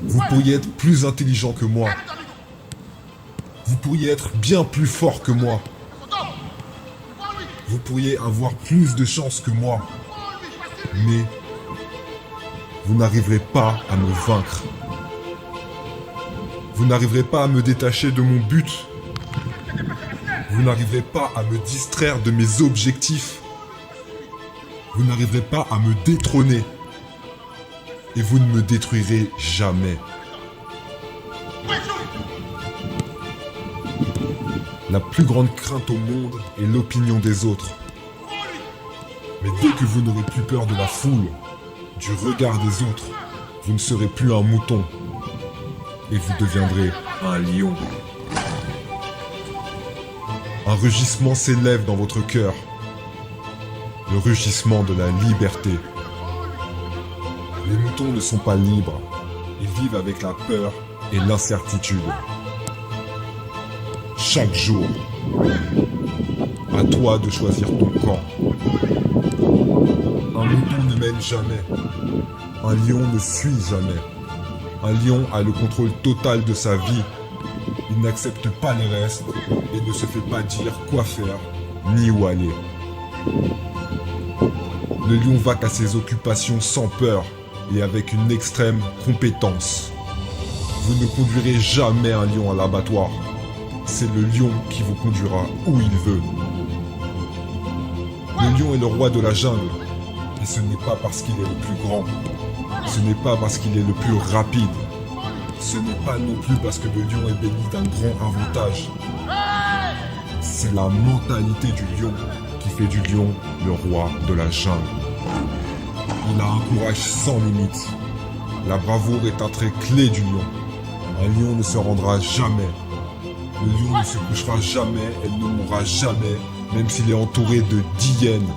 Vous pourriez être plus intelligent que moi. Vous pourriez être bien plus fort que moi. Vous pourriez avoir plus de chance que moi. Mais vous n'arriverez pas à me vaincre. Vous n'arriverez pas à me détacher de mon but. Vous n'arriverez pas à me distraire de mes objectifs. Vous n'arriverez pas à me détrôner. Et vous ne me détruirez jamais. La plus grande crainte au monde est l'opinion des autres. Mais dès que vous n'aurez plus peur de la foule, du regard des autres, vous ne serez plus un mouton. Et vous deviendrez un lion. Un rugissement s'élève dans votre cœur. Le rugissement de la liberté. Les moutons ne sont pas libres. Ils vivent avec la peur et l'incertitude. Chaque jour, à toi de choisir ton camp. Un mouton ne mène jamais. Un lion ne fuit jamais. Un lion a le contrôle total de sa vie. Il n'accepte pas les restes et ne se fait pas dire quoi faire ni où aller. Le lion va à ses occupations sans peur et avec une extrême compétence. Vous ne conduirez jamais un lion à l'abattoir. C'est le lion qui vous conduira où il veut. Le lion est le roi de la jungle. Et ce n'est pas parce qu'il est le plus grand. Ce n'est pas parce qu'il est le plus rapide. Ce n'est pas non plus parce que le lion est béni d'un grand avantage. C'est la mentalité du lion qui fait du lion le roi de la jungle. Il a un courage sans limite. La bravoure est un trait clé du lion. Un lion ne se rendra jamais. Le lion ne se couchera jamais, elle ne mourra jamais, même s'il est entouré de 10 hyènes.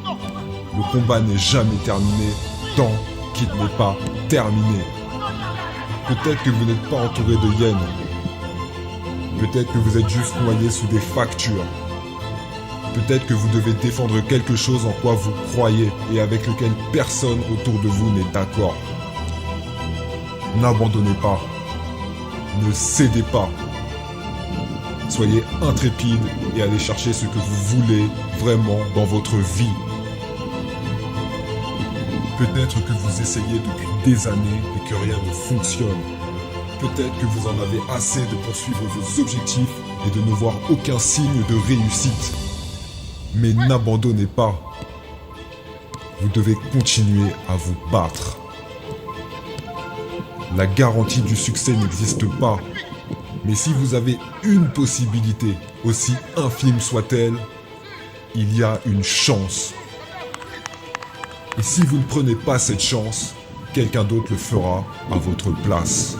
Le combat n'est jamais terminé tant qu'il n'est pas terminé. Peut-être que vous n'êtes pas entouré de hyènes. Peut-être que vous êtes juste noyé sous des factures. Peut-être que vous devez défendre quelque chose en quoi vous croyez et avec lequel personne autour de vous n'est d'accord. N'abandonnez pas. Ne cédez pas. Soyez intrépide et allez chercher ce que vous voulez vraiment dans votre vie. Peut-être que vous essayez depuis des années et que rien ne fonctionne. Peut-être que vous en avez assez de poursuivre vos objectifs et de ne voir aucun signe de réussite. Mais n'abandonnez pas. Vous devez continuer à vous battre. La garantie du succès n'existe pas. Mais si vous avez une possibilité, aussi infime soit-elle, il y a une chance. Et si vous ne prenez pas cette chance, quelqu'un d'autre le fera à votre place.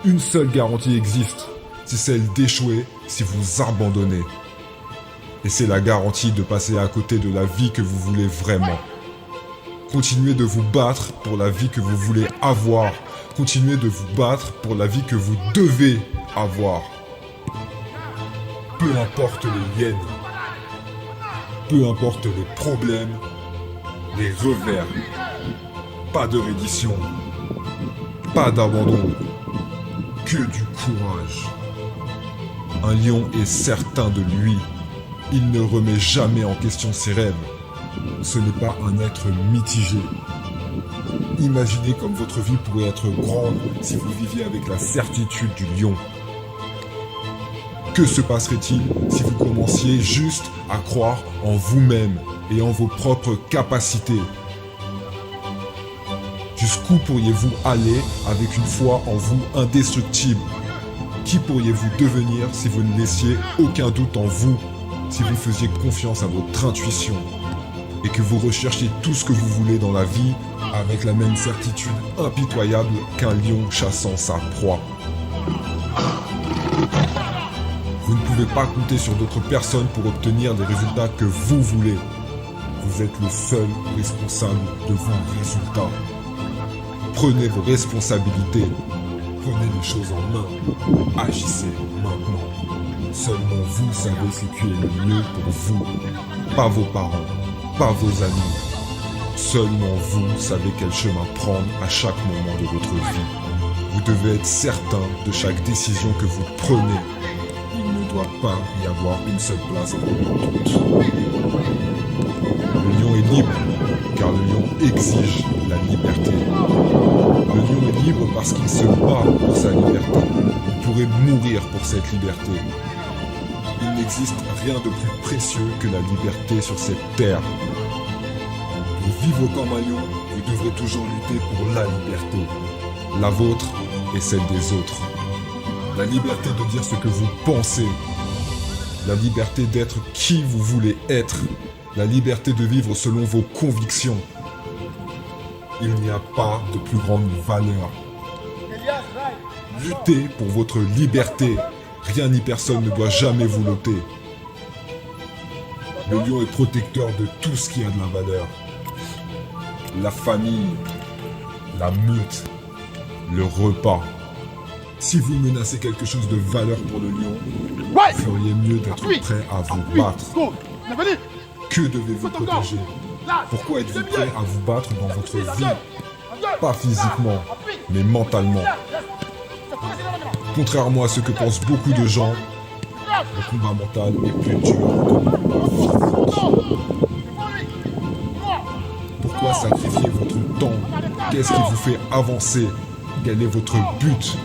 Une seule garantie existe, c'est celle d'échouer si vous abandonnez. Et c'est la garantie de passer à côté de la vie que vous voulez vraiment. Continuez de vous battre pour la vie que vous voulez avoir. Continuez de vous battre pour la vie que vous devez avoir. Peu importe les hyènes, peu importe les problèmes, les revers, pas de reddition, pas d'abandon, que du courage. Un lion est certain de lui, il ne remet jamais en question ses rêves. Ce n'est pas un être mitigé. Imaginez comme votre vie pourrait être grande si vous viviez avec la certitude du lion. Que se passerait-il si vous commenciez juste à croire en vous-même et en vos propres capacités? Jusqu'où pourriez-vous aller avec une foi en vous indestructible? Qui pourriez-vous devenir si vous ne laissiez aucun doute en vous, si vous faisiez confiance à votre intuition et que vous recherchiez tout ce que vous voulez dans la vie avec la même certitude impitoyable qu'un lion chassant sa proie? Vous ne pouvez pas compter sur d'autres personnes pour obtenir les résultats que vous voulez. Vous êtes le seul responsable de vos résultats. Prenez vos responsabilités. Prenez les choses en main. Agissez maintenant. Seulement vous savez ce qui est le mieux pour vous. Pas vos parents, pas vos amis. Seulement vous savez quel chemin prendre à chaque moment de votre vie. Vous devez être certain de chaque décision que vous prenez. Il ne doit pas y avoir une seule place pour le doute. Le lion est libre, car le lion exige la liberté. Le lion est libre parce qu'il se bat pour sa liberté. Il pourrait mourir pour cette liberté. Il n'existe rien de plus précieux que la liberté sur cette terre. Pour vivre comme un lion, vous devrez toujours lutter pour la liberté. La vôtre et celle des autres. La liberté de dire ce que vous pensez. La liberté d'être qui vous voulez être. La liberté de vivre selon vos convictions. Il n'y a pas de plus grande valeur. Luttez pour votre liberté. Rien ni personne ne doit jamais vous l'ôter. Le lion est protecteur de tout ce qui a de la valeur. La famille, la meute, le repas. Si vous menacez quelque chose de valeur pour le lion, vous feriez mieux d'être prêt à vous battre. Que devez-vous protéger? Pourquoi êtes-vous prêt à vous battre dans votre vie? Pas physiquement, mais mentalement. Contrairement à ce que pensent beaucoup de gens, le combat mental est plus dur que le combat physique. Pourquoi sacrifier votre temps? Qu'est-ce qui vous fait avancer? Quel est votre but?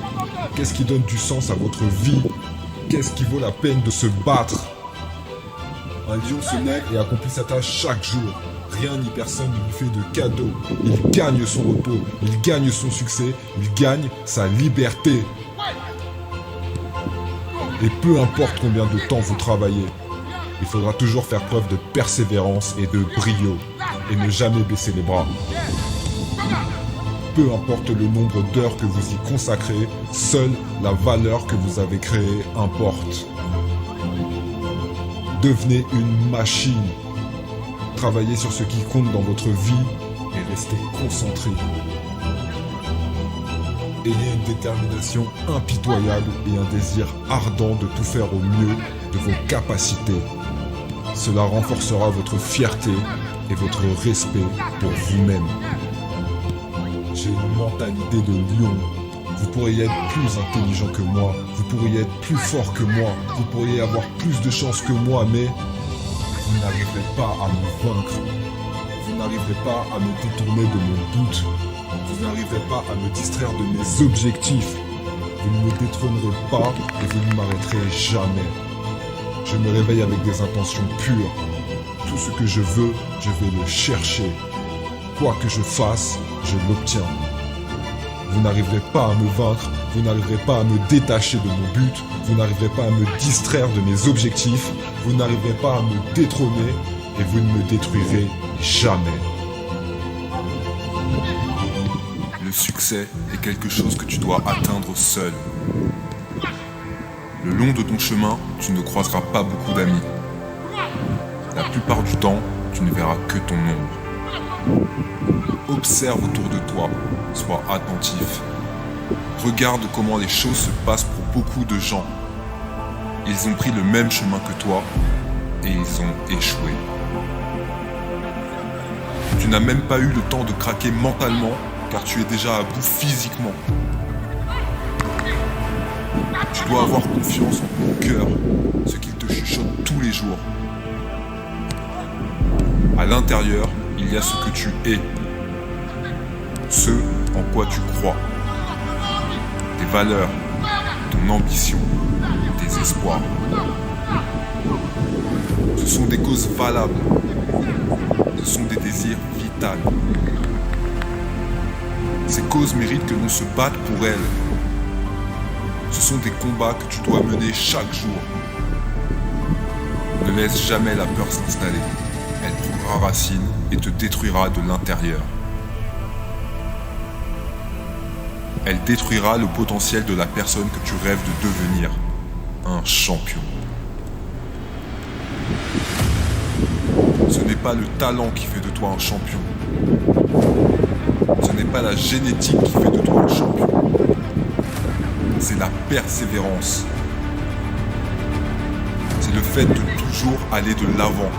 Qu'est-ce qui donne du sens à votre vie? Qu'est-ce qui vaut la peine de se battre? Un lion se lève et accomplit sa tâche chaque jour. Rien ni personne ne lui fait de cadeau. Il gagne son repos, il gagne son succès, il gagne sa liberté. Et peu importe combien de temps vous travaillez, il faudra toujours faire preuve de persévérance et de brio, et ne jamais baisser les bras. Peu importe le nombre d'heures que vous y consacrez, seule la valeur que vous avez créée importe. Devenez une machine. Travaillez sur ce qui compte dans votre vie et restez concentré. Ayez une détermination impitoyable et un désir ardent de tout faire au mieux de vos capacités. Cela renforcera votre fierté et votre respect pour vous-même. J'ai une mentalité de lion. Vous pourriez être plus intelligent que moi, vous pourriez être plus fort que moi, vous pourriez avoir plus de chance que moi, mais vous n'arriverez pas à me vaincre. Vous n'arriverez pas à me détourner de mon but. Vous n'arriverez pas à me distraire de mes objectifs. Vous ne me détrônerez pas et vous ne m'arrêterez jamais. Je me réveille avec des intentions pures. Tout ce que je veux, je vais le chercher. Quoi que je fasse, je l'obtiens. Vous n'arriverez pas à me vaincre, vous n'arriverez pas à me détacher de mon but, vous n'arriverez pas à me distraire de mes objectifs, vous n'arriverez pas à me détrôner et vous ne me détruirez jamais. Le succès est quelque chose que tu dois atteindre seul. Le long de ton chemin, tu ne croiseras pas beaucoup d'amis. La plupart du temps, tu ne verras que ton ombre. Observe autour de toi, sois attentif. Regarde comment les choses se passent pour beaucoup de gens. Ils ont pris le même chemin que toi et ils ont échoué. Tu n'as même pas eu le temps de craquer mentalement car tu es déjà à bout physiquement. Tu dois avoir confiance en ton cœur, ce qu'il te chuchote tous les jours. À l'intérieur, il y a ce que tu es, ce en quoi tu crois, tes valeurs, ton ambition, tes espoirs. Ce sont des causes valables, ce sont des désirs vitaux. Ces causes méritent que l'on se batte pour elles. Ce sont des combats que tu dois mener chaque jour. Ne laisse jamais la peur s'installer. Elle prendra racine et te détruira de l'intérieur. Elle détruira le potentiel de la personne que tu rêves de devenir. Un champion. Ce n'est pas le talent qui fait de toi un champion. Ce n'est pas la génétique qui fait de toi un champion. C'est la persévérance. C'est le fait de toujours aller de l'avant.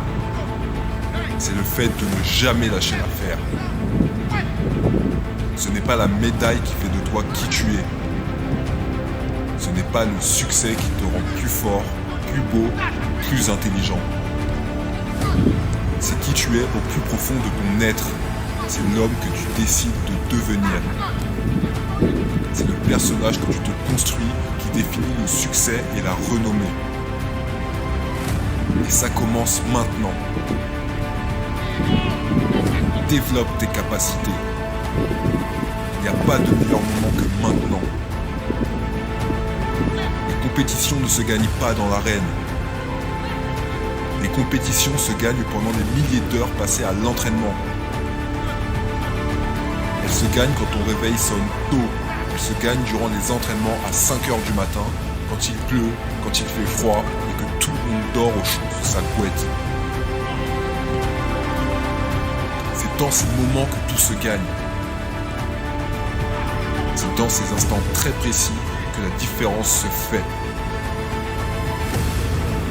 C'est le fait de ne jamais lâcher l'affaire. Ce n'est pas la médaille qui fait de toi qui tu es. Ce n'est pas le succès qui te rend plus fort, plus beau, plus intelligent. C'est qui tu es au plus profond de ton être. C'est l'homme que tu décides de devenir. C'est le personnage que tu te construis qui définit le succès et la renommée. Et ça commence maintenant. Développe tes capacités. Il n'y a pas de meilleur moment que maintenant. Les compétitions ne se gagnent pas dans l'arène. Les compétitions se gagnent pendant des milliers d'heures passées à l'entraînement. Elles se gagnent quand ton réveil sonne tôt. Elles se gagnent durant les entraînements à 5h du matin, quand il pleut, quand il fait froid et que tout le monde dort au chaud sous sa couette. C'est dans ces moments que tout se gagne. C'est dans ces instants très précis que la différence se fait.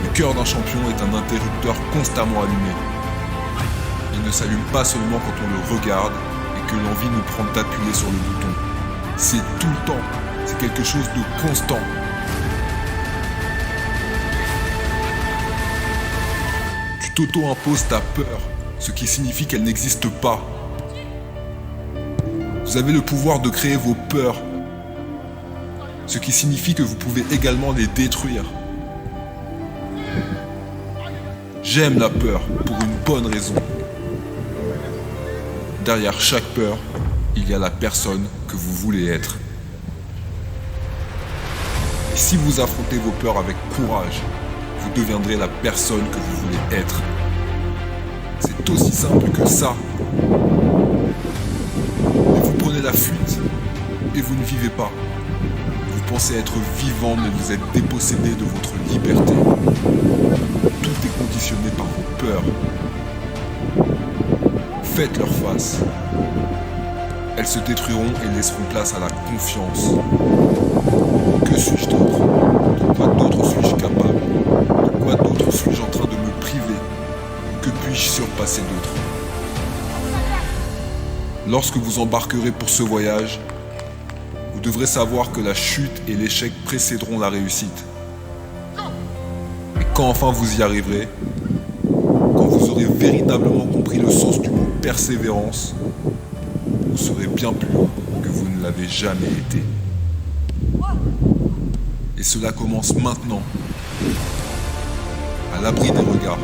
Le cœur d'un champion est un interrupteur constamment allumé. Il ne s'allume pas seulement quand on le regarde et que l'envie nous prend d'appuyer sur le bouton. C'est tout le temps, c'est quelque chose de constant. Tu t'auto-imposes ta peur, ce qui signifie qu'elle n'existe pas. Vous avez le pouvoir de créer vos peurs, ce qui signifie que vous pouvez également les détruire. J'aime la peur pour une bonne raison. Derrière chaque peur, il y a la personne que vous voulez être. Et si vous affrontez vos peurs avec courage, vous deviendrez la personne que vous voulez être. C'est aussi simple que ça. Mais vous prenez la fuite et vous ne vivez pas. Vous pensez être vivant, mais vous êtes dépossédé de votre liberté. Tout est conditionné par vos peurs. Faites leur face. Elles se détruiront et laisseront place à la confiance. Que suis-je d'autre? De quoi d'autre suis-je capable? De quoi d'autre suis-je en train de me priver? Que puis-je surpasser d'autre? Lorsque vous embarquerez pour ce voyage, vous devrez savoir que la chute et l'échec précéderont la réussite. Et quand enfin vous y arriverez, quand vous aurez véritablement compris le sens du mot persévérance, vous serez bien plus haut que vous ne l'avez jamais été. Et cela commence maintenant, à l'abri des regards.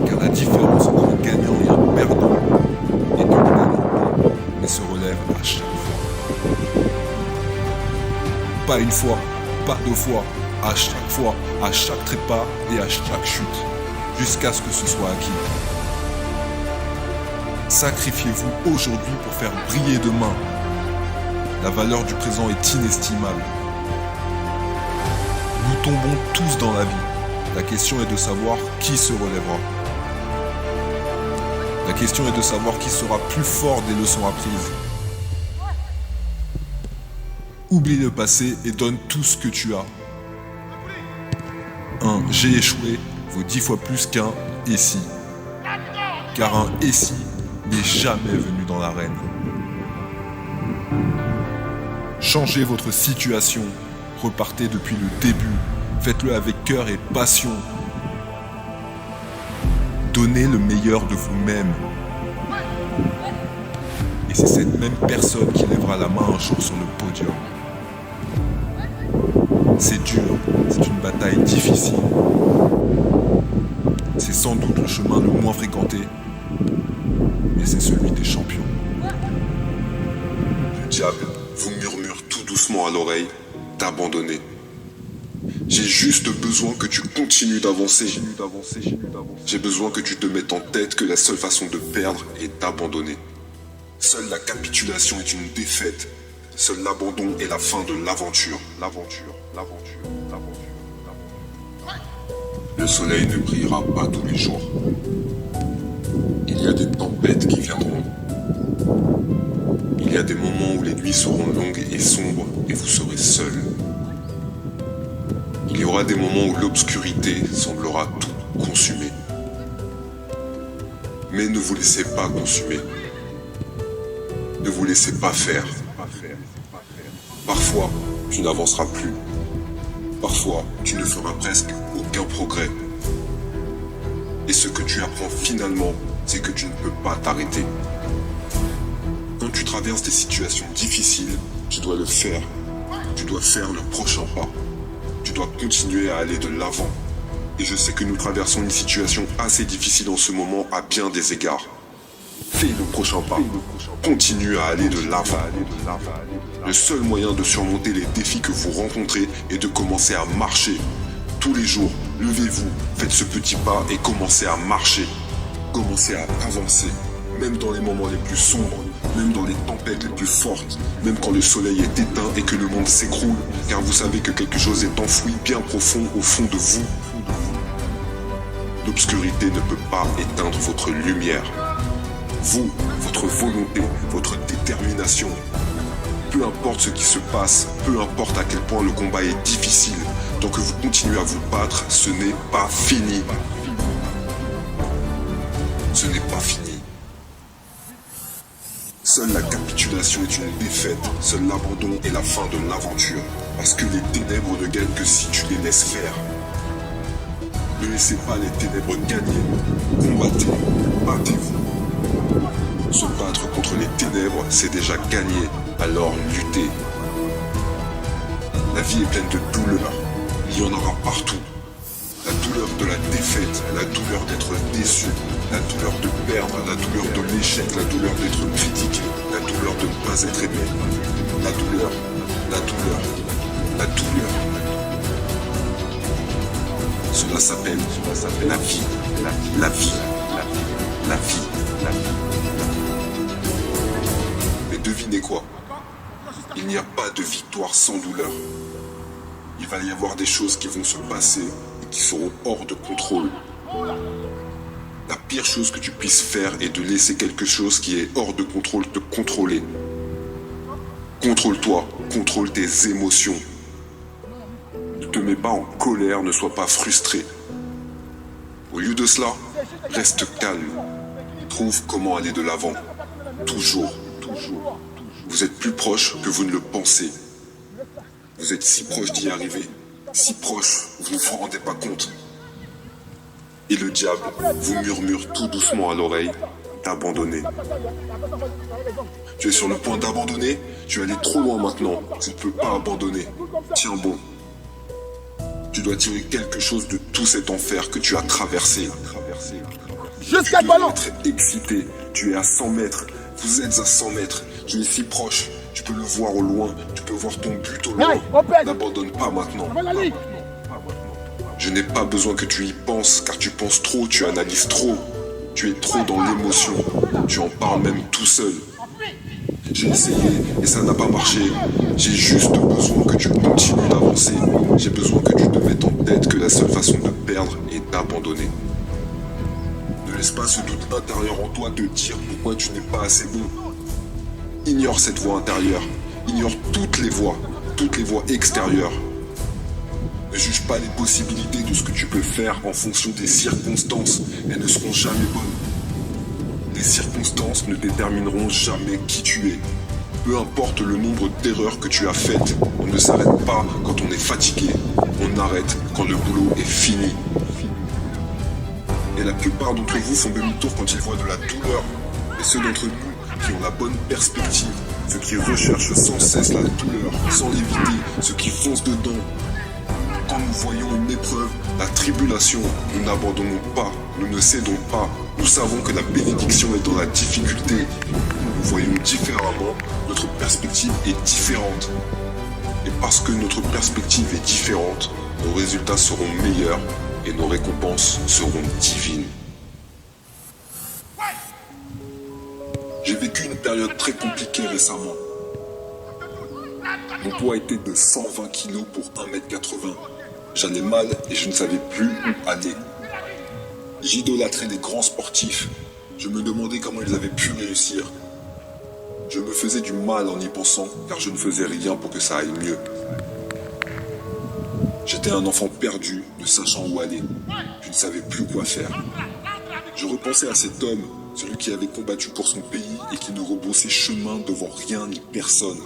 Car la différence entre un gagnant et un perdant est que le gagnant tombe et se relève à chaque fois. Pas une fois, pas deux fois, à chaque trépas et à chaque chute, jusqu'à ce que ce soit acquis. Sacrifiez-vous aujourd'hui pour faire briller demain. La valeur du présent est inestimable. Nous tombons tous dans la vie. La question est de savoir qui se relèvera. La question est de savoir qui sera plus fort des leçons apprises. Oublie le passé et donne tout ce que tu as. Un « j'ai échoué » vaut 10 fois plus qu'un « et si ». Car un « et si » n'est jamais venu dans l'arène. Changez votre situation. Repartez depuis le début. Faites-le avec cœur et passion. Donnez le meilleur de vous-même. Et c'est cette même personne qui lèvera la main un jour sur le podium. C'est dur, c'est une bataille difficile. C'est sans doute le chemin le moins fréquenté, mais c'est celui des champions. Le diable vous murmure tout doucement à l'oreille d'abandonner. J'ai juste besoin que tu continues d'avancer. J'ai besoin que tu te mettes en tête que la seule façon de perdre est d'abandonner. Seule la capitulation est une défaite. Seul l'abandon est la fin de l'aventure. Le soleil ne brillera pas tous les jours. Il y a des tempêtes qui viendront. Il y a des moments où les nuits seront longues et sombres et vous serez seul. Il y aura des moments où l'obscurité semblera tout consumer. Mais ne vous laissez pas consumer. Ne vous laissez pas faire. Parfois, tu n'avanceras plus. Parfois, tu ne feras presque aucun progrès. Et ce que tu apprends finalement, c'est que tu ne peux pas t'arrêter. Quand tu traverses des situations difficiles, tu dois le faire. Tu dois faire le prochain pas. Tu dois continuer à aller de l'avant. Et je sais que nous traversons une situation assez difficile en ce moment à bien des égards. Fais le prochain pas. Continue à aller de l'avant. Le seul moyen de surmonter les défis que vous rencontrez est de commencer à marcher. Tous les jours, levez-vous, faites ce petit pas et commencez à marcher. Commencez à avancer, même dans les moments les plus sombres, même dans les tempêtes les plus fortes, même quand le soleil est éteint et que le monde s'écroule, car vous savez que quelque chose est enfoui bien profond au fond de vous. L'obscurité ne peut pas éteindre votre lumière. Vous, votre volonté, votre détermination. Peu importe ce qui se passe, peu importe à quel point le combat est difficile, tant que vous continuez à vous battre, ce n'est pas fini. Ce n'est pas fini. Seule la capitulation est une défaite, seul l'abandon est la fin de l'aventure, parce que les ténèbres ne gagnent que si tu les laisses faire. Ne laissez pas les ténèbres gagner, combattez, battez-vous. Se battre contre les ténèbres, c'est déjà gagné, alors luttez. La vie est pleine de douleurs, il y en aura partout. La douleur de la défaite, la douleur d'être déçu, la douleur de perdre, la douleur de l'échec, la douleur d'être critiqué, la douleur de ne pas être aimé, la douleur, la douleur, la douleur. Cela s'appelle la vie, la vie, la vie, la vie. Mais devinez quoi? Il n'y a pas de victoire sans douleur. Il va y avoir des choses qui vont se passer et qui seront hors de contrôle. La pire chose que tu puisses faire est de laisser quelque chose qui est hors de contrôle te contrôler. Contrôle-toi, contrôle tes émotions. Ne te mets pas en colère, ne sois pas frustré. Au lieu de cela, reste calme. Trouve comment aller de l'avant. Toujours, toujours. Vous êtes plus proche que vous ne le pensez. Vous êtes si proche d'y arriver, si proche, vous ne vous rendez pas compte. Et le diable vous murmure tout doucement à l'oreille d'abandonner. Tu es sur le point d'abandonner, tu es allé trop loin maintenant, tu ne peux pas abandonner. Tiens bon. Tu dois tirer quelque chose de tout cet enfer que tu as traversé. Jusqu'à le ballon. Tu dois être excité, tu es à 100 mètres, vous êtes à 100 mètres, tu es si proche, tu peux le voir au loin, tu peux voir ton but au loin. N'abandonne pas maintenant. Je n'ai pas besoin que tu y penses, car tu penses trop, tu analyses trop. Tu es trop dans l'émotion, tu en parles même tout seul. J'ai essayé et ça n'a pas marché. J'ai juste besoin que tu continues d'avancer. J'ai besoin que tu te mettes en tête que la seule façon de perdre est d'abandonner. Ne laisse pas ce doute intérieur en toi te dire pourquoi tu n'es pas assez bon. Ignore cette voix intérieure. Ignore toutes les voix extérieures. Ne juge pas les possibilités de ce que tu peux faire en fonction des circonstances. Elles ne seront jamais bonnes. Les circonstances ne détermineront jamais qui tu es. Peu importe le nombre d'erreurs que tu as faites, on ne s'arrête pas quand on est fatigué. On arrête quand le boulot est fini. Et la plupart d'entre vous font demi-tour quand ils voient de la douleur. Et ceux d'entre nous qui ont la bonne perspective, ceux qui recherchent sans cesse la douleur, sans l'éviter, ceux qui foncent dedans. Quand nous voyons une épreuve, la tribulation, nous n'abandonnons pas, nous ne cédons pas. Nous savons que la bénédiction est dans la difficulté. Nous voyons différemment, notre perspective est différente. Et parce que notre perspective est différente, nos résultats seront meilleurs et nos récompenses seront divines. J'ai vécu une période très compliquée récemment. Mon poids était de 120 kg pour 1m80. J'allais mal et je ne savais plus où aller. J'idolâtrais les grands sportifs. Je me demandais comment ils avaient pu réussir. Je me faisais du mal en y pensant, car je ne faisais rien pour que ça aille mieux. J'étais un enfant perdu, ne sachant où aller. Je ne savais plus quoi faire. Je repensais à cet homme, celui qui avait combattu pour son pays et qui ne rebroussait chemin devant rien ni personne.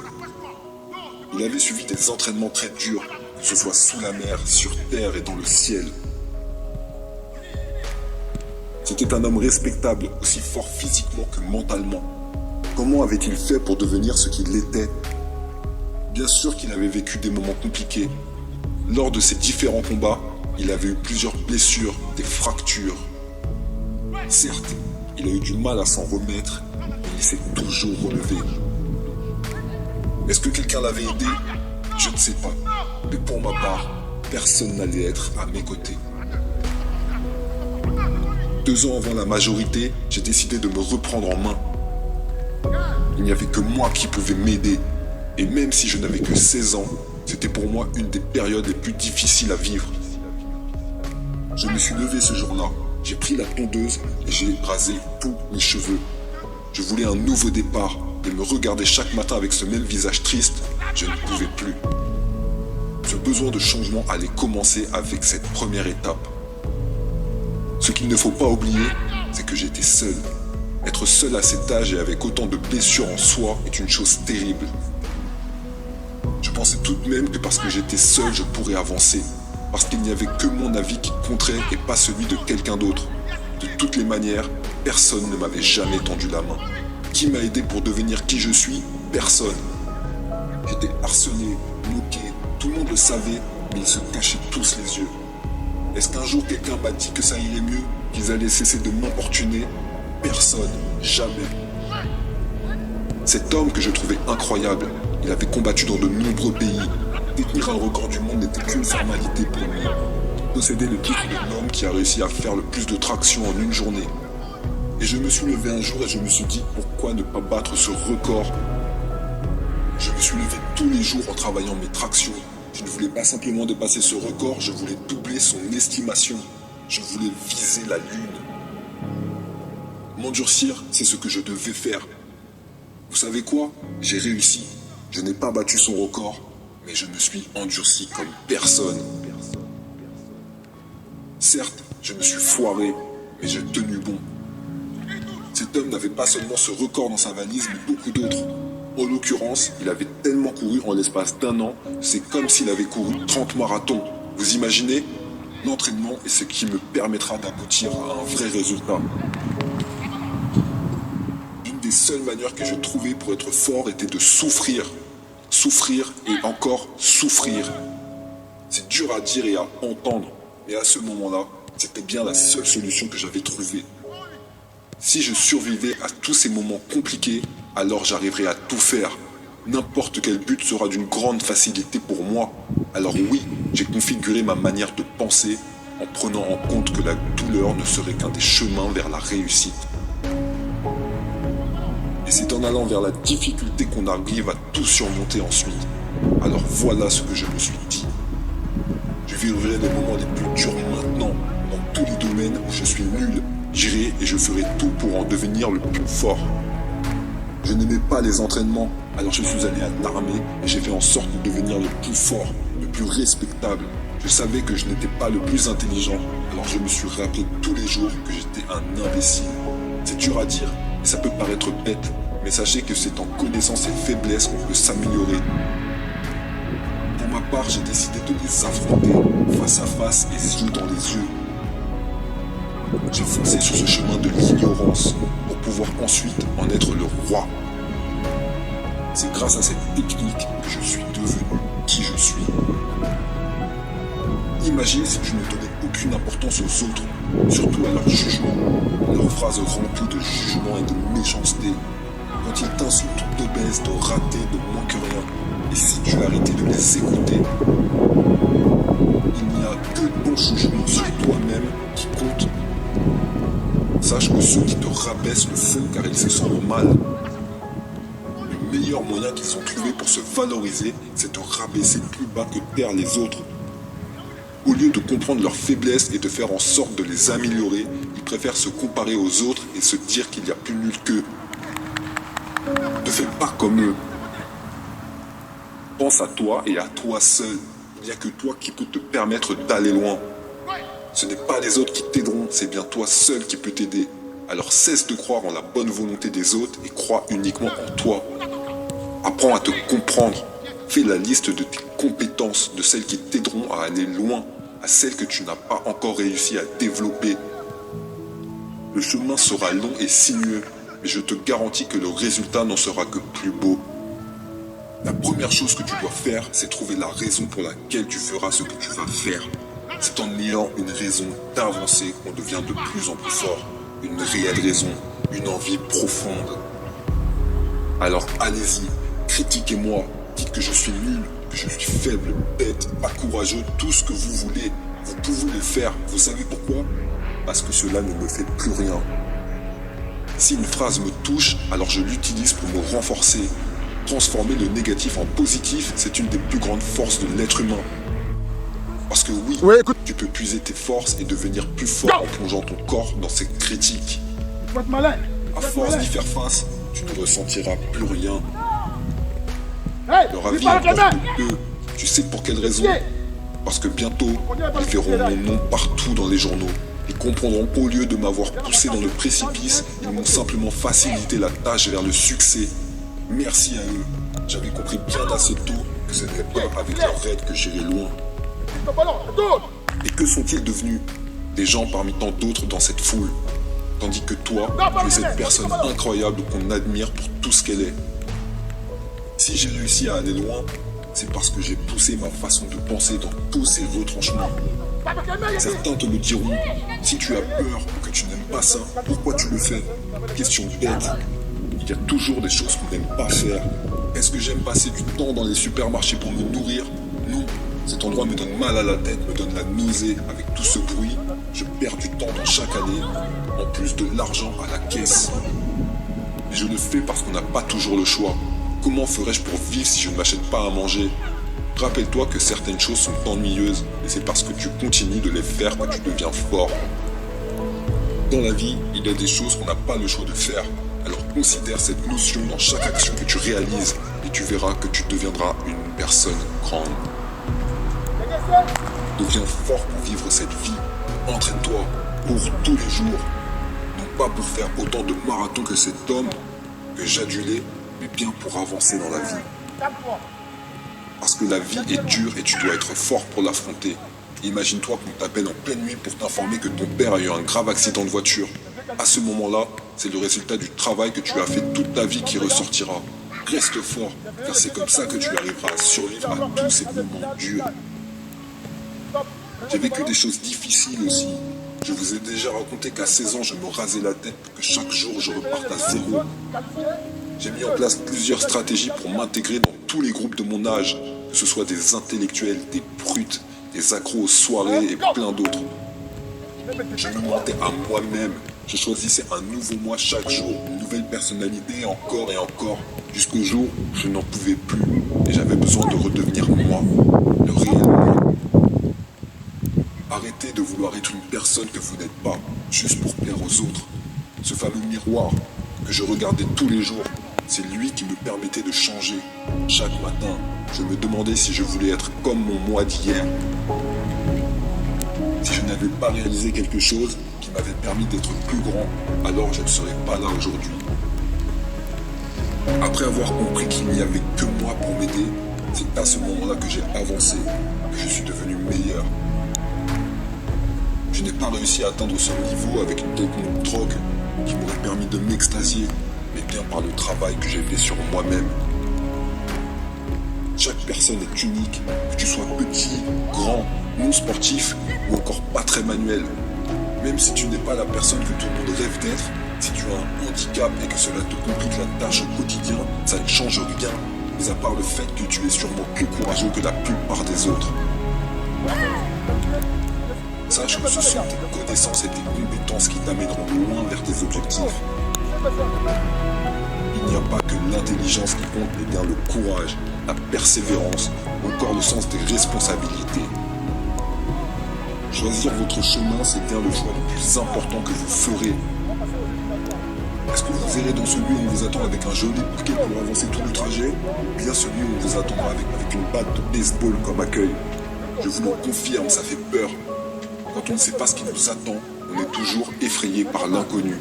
Il avait suivi des entraînements très durs, que ce soit sous la mer, sur terre et dans le ciel. C'était un homme respectable, aussi fort physiquement que mentalement. Comment avait-il fait pour devenir ce qu'il était? Bien sûr qu'il avait vécu des moments compliqués. Lors de ses différents combats, il avait eu plusieurs blessures, des fractures. Certes, il a eu du mal à s'en remettre, mais il s'est toujours relevé. Est-ce que quelqu'un l'avait aidé? Je ne sais pas. Mais pour ma part, personne n'allait être à mes côtés. 2 ans avant la majorité, j'ai décidé de me reprendre en main. Il n'y avait que moi qui pouvais m'aider. Et même si je n'avais que 16 ans, c'était pour moi une des périodes les plus difficiles à vivre. Je me suis levé ce jour-là. J'ai pris la tondeuse et j'ai rasé tous mes cheveux. Je voulais un nouveau départ. Et me regarder chaque matin avec ce même visage triste, je ne pouvais plus. Ce besoin de changement allait commencer avec cette première étape. Ce qu'il ne faut pas oublier, c'est que j'étais seul. Être seul à cet âge et avec autant de blessures en soi est une chose terrible. Je pensais tout de même que parce que j'étais seul, je pourrais avancer. Parce qu'il n'y avait que mon avis qui compterait et pas celui de quelqu'un d'autre. De toutes les manières, personne ne m'avait jamais tendu la main. Qui m'a aidé pour devenir qui je suis? Personne. J'étais harcelé, moqué, tout le monde le savait, mais ils se cachaient tous les yeux. Est-ce qu'un jour quelqu'un m'a dit que ça irait mieux, qu'ils allaient cesser de m'importuner? Personne, jamais. Cet homme que je trouvais incroyable, il avait combattu dans de nombreux pays. Détenir un record du monde n'était qu'une formalité pour lui. Posséder le titre de l'homme qui a réussi à faire le plus de traction en une journée. Et je me suis levé un jour et je me suis dit, pourquoi ne pas battre ce record? Je me suis levé tous les jours en travaillant mes tractions. Je ne voulais pas simplement dépasser ce record, je voulais doubler son estimation. Je voulais viser la lune. M'endurcir, c'est ce que je devais faire. Vous savez quoi? J'ai réussi. Je n'ai pas battu son record, mais je me suis endurci comme personne. Certes, je me suis foiré, mais j'ai tenu bon. Cet homme n'avait pas seulement ce record dans sa valise, mais beaucoup d'autres. En l'occurrence, il avait tellement couru en l'espace d'1 an, c'est comme s'il avait couru 30 marathons. Vous imaginez? L'entraînement est ce qui me permettra d'aboutir à un vrai résultat. Une des seules manières que je trouvais pour être fort était de souffrir. Souffrir et encore souffrir. C'est dur à dire et à entendre, mais à ce moment-là, c'était bien la seule solution que j'avais trouvée. Si je survivais à tous ces moments compliqués, alors j'arriverai à tout faire. N'importe quel but sera d'une grande facilité pour moi. Alors oui, j'ai configuré ma manière de penser en prenant en compte que la douleur ne serait qu'un des chemins vers la réussite. Et c'est en allant vers la difficulté qu'on arrive à tout surmonter ensuite. Alors voilà ce que je me suis dit. Je vivrai les moments les plus durs maintenant, dans tous les domaines où je suis nul. J'irai et je ferai tout pour en devenir le plus fort. Je n'aimais pas les entraînements, alors je suis allé à l'armée et j'ai fait en sorte de devenir le plus fort, le plus respectable. Je savais que je n'étais pas le plus intelligent, alors je me suis rappelé tous les jours que j'étais un imbécile. C'est dur à dire, et ça peut paraître bête, mais sachez que c'est en connaissant ses faiblesses qu'on peut s'améliorer. Pour ma part, j'ai décidé de les affronter, face à face et yeux dans les yeux. J'ai foncé sur ce chemin de l'ignorance pour pouvoir ensuite en être le roi. C'est grâce à cette technique que je suis devenu qui je suis. Imaginez si je ne donnais aucune importance aux autres, surtout à leur jugement, leurs phrases remplies de jugement et de méchanceté. Quand ils t'insultent de baisse, de raté, de moins que rien, et si tu arrêtais de les écouter, il n'y a que ton jugement sur toi-même qui compte. Sache que ceux qui te rabaissent le font car ils se sentent mal. Le meilleur moyen qu'ils ont trouvé pour se valoriser, c'est de rabaisser plus bas que terre les autres. Au lieu de comprendre leurs faiblesses et de faire en sorte de les améliorer, ils préfèrent se comparer aux autres et se dire qu'il y a plus nul qu'eux. Ne fais pas comme eux. Pense à toi et à toi seul. Il n'y a que toi qui peut te permettre d'aller loin. Ce n'est pas les autres qui t'aideront, c'est bien toi seul qui peut t'aider. Alors cesse de croire en la bonne volonté des autres et crois uniquement en toi. Apprends à te comprendre. Fais la liste de tes compétences, de celles qui t'aideront à aller loin, à celles que tu n'as pas encore réussi à développer. Le chemin sera long et sinueux, mais je te garantis que le résultat n'en sera que plus beau. La première chose que tu dois faire, c'est trouver la raison pour laquelle tu feras ce que tu vas faire. C'est en ayant une raison d'avancer qu'on devient de plus en plus fort. Une réelle raison, une envie profonde. Alors allez-y, critiquez-moi, dites que je suis nul, que je suis faible, bête, pas courageux, tout ce que vous voulez. Vous pouvez le faire, vous savez pourquoi? Parce que cela ne me fait plus rien. Si une phrase me touche, alors je l'utilise pour me renforcer. Transformer le négatif en positif, c'est une des plus grandes forces de l'être humain. Parce que oui, tu peux puiser tes forces et devenir plus fort en plongeant ton corps dans ces critiques. À force d'y faire face, tu ne ressentiras plus rien. Leur avis importe peu. Tu sais pour quelle raison? Parce que bientôt, ils verront mon nom partout dans les journaux. Ils comprendront qu'au lieu de m'avoir poussé dans le précipice, ils m'ont simplement facilité la tâche vers le succès. Merci à eux. J'avais compris bien assez tôt que ce n'était pas avec leur aide que j'irais loin. Et que sont-ils devenus? Des gens parmi tant d'autres dans cette foule. Tandis que toi, tu es cette personne incroyable qu'on admire pour tout ce qu'elle est. Si j'ai réussi à aller loin, c'est parce que j'ai poussé ma façon de penser dans tous ces retranchements. Certains te le diront, si tu as peur ou que tu n'aimes pas ça, pourquoi tu le fais? Question bête. Il y a toujours des choses qu'on n'aime pas faire. Est-ce que j'aime passer du temps dans les supermarchés pour me nourrir? Non. Cet endroit me donne mal à la tête, me donne la nausée. Avec tout ce bruit, je perds du temps dans chaque année, en plus de l'argent à la caisse. Mais je le fais parce qu'on n'a pas toujours le choix. Comment ferais-je pour vivre si je ne m'achète pas à manger? Rappelle-toi que certaines choses sont ennuyeuses, et c'est parce que tu continues de les faire que tu deviens fort. Dans la vie, il y a des choses qu'on n'a pas le choix de faire. Alors considère cette notion dans chaque action que tu réalises, et tu verras que tu deviendras une personne grande. Deviens fort pour vivre cette vie. Entraîne-toi pour tous les jours. Non pas pour faire autant de marathons que cet homme que j'adulais, mais bien pour avancer dans la vie. Parce que la vie est dure et tu dois être fort pour l'affronter. Imagine-toi qu'on t'appelle en pleine nuit pour t'informer que ton père a eu un grave accident de voiture. À ce moment-là, c'est le résultat du travail que tu as fait toute ta vie qui ressortira. Reste fort, car c'est comme ça que tu arriveras à survivre à tous ces moments durs. J'ai vécu des choses difficiles aussi. Je vous ai déjà raconté qu'à 16 ans, je me rasais la tête pour que chaque jour je reparte à zéro. J'ai mis en place plusieurs stratégies pour m'intégrer dans tous les groupes de mon âge, que ce soit des intellectuels, des brutes, des accros aux soirées et plein d'autres. Je me mentais à moi-même. Je choisissais un nouveau moi chaque jour, une nouvelle personnalité encore et encore, jusqu'au jour où je n'en pouvais plus et j'avais besoin de redevenir moi, le réel moi. Arrêtez de vouloir être une personne que vous n'êtes pas, juste pour plaire aux autres. Ce fameux miroir que je regardais tous les jours, c'est lui qui me permettait de changer. Chaque matin, je me demandais si je voulais être comme mon moi d'hier. Si je n'avais pas réalisé quelque chose qui m'avait permis d'être plus grand, alors je ne serais pas là aujourd'hui. Après avoir compris qu'il n'y avait que moi pour m'aider, c'est à ce moment-là que j'ai avancé, que je suis devenu meilleur. Je n'ai pas réussi à atteindre ce niveau avec une quelconque drogue qui m'aurait permis de m'extasier, mais bien par le travail que j'ai fait sur moi-même. Chaque personne est unique, que tu sois petit, grand, non sportif ou encore pas très manuel. Même si tu n'es pas la personne que tout le monde rêve d'être, si tu as un handicap et que cela te complique la tâche au quotidien, ça ne change rien, mis à part le fait que tu es sûrement plus courageux que la plupart des autres. Sache que ce sont tes connaissances et tes compétences qui t'amèneront loin vers tes objectifs. Il n'y a pas que l'intelligence qui compte, mais bien le courage, la persévérance ou encore le sens des responsabilités. Choisir votre chemin, c'est bien le choix le plus important que vous ferez. Est-ce que vous irez dans celui où on vous attend avec un joli bouquet pour avancer tout le trajet, ou bien celui où on vous attendra avec une batte de baseball comme accueil? Je vous le confirme, ça fait peur. Quand on ne sait pas ce qui nous attend, on est toujours effrayé par l'inconnu.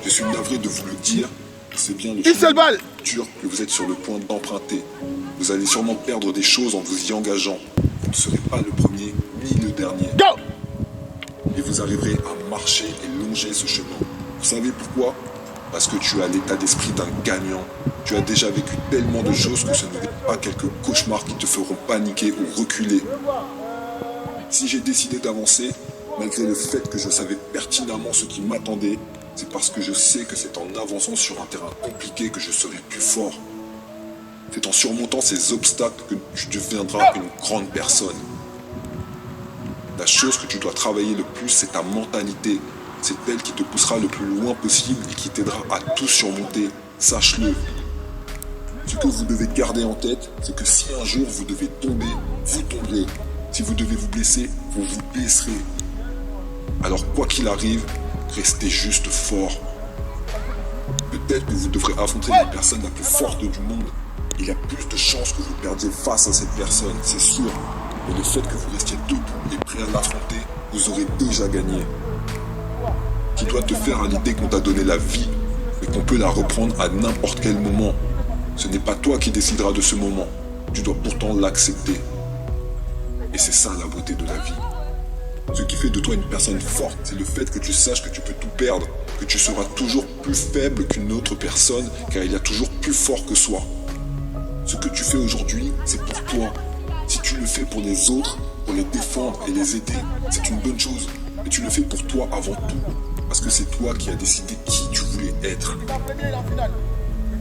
Je suis navré de vous le dire, c'est bien le chemin dur que vous êtes sur le point d'emprunter. Vous allez sûrement perdre des choses en vous y engageant. Vous ne serez pas le premier ni le dernier. Et vous arriverez à marcher et longer ce chemin. Vous savez pourquoi? Parce que tu as l'état d'esprit d'un gagnant. Tu as déjà vécu tellement de choses que ce ne sont pas quelques cauchemars qui te feront paniquer ou reculer. Si j'ai décidé d'avancer, malgré le fait que je savais pertinemment ce qui m'attendait, c'est parce que je sais que c'est en avançant sur un terrain compliqué que je serai plus fort. C'est en surmontant ces obstacles que tu deviendras une grande personne. La chose que tu dois travailler le plus, c'est ta mentalité. C'est elle qui te poussera le plus loin possible et qui t'aidera à tout surmonter. Sache-le. Ce que vous devez garder en tête, c'est que si un jour vous devez tomber, vous tomberez. Si vous devez vous blesser, vous vous blesserez. Alors quoi qu'il arrive, restez juste fort. Peut-être que vous devrez affronter la personne la plus forte du monde. Il y a plus de chances que vous perdiez face à cette personne, c'est sûr. Mais le fait que vous restiez debout et prêt à l'affronter, vous aurez déjà gagné. Tu dois te faire à l'idée qu'on t'a donné la vie, mais qu'on peut la reprendre à n'importe quel moment. Ce n'est pas toi qui décideras de ce moment. Tu dois pourtant l'accepter. Et c'est ça la beauté de la vie. Ce qui fait de toi une personne forte, c'est le fait que tu saches que tu peux tout perdre, que tu seras toujours plus faible qu'une autre personne, car il y a toujours plus fort que soi. Ce que tu fais aujourd'hui, c'est pour toi. Si tu le fais pour les autres, pour les défendre et les aider, c'est une bonne chose. Mais tu le fais pour toi avant tout. Parce que c'est toi qui as décidé qui tu voulais être.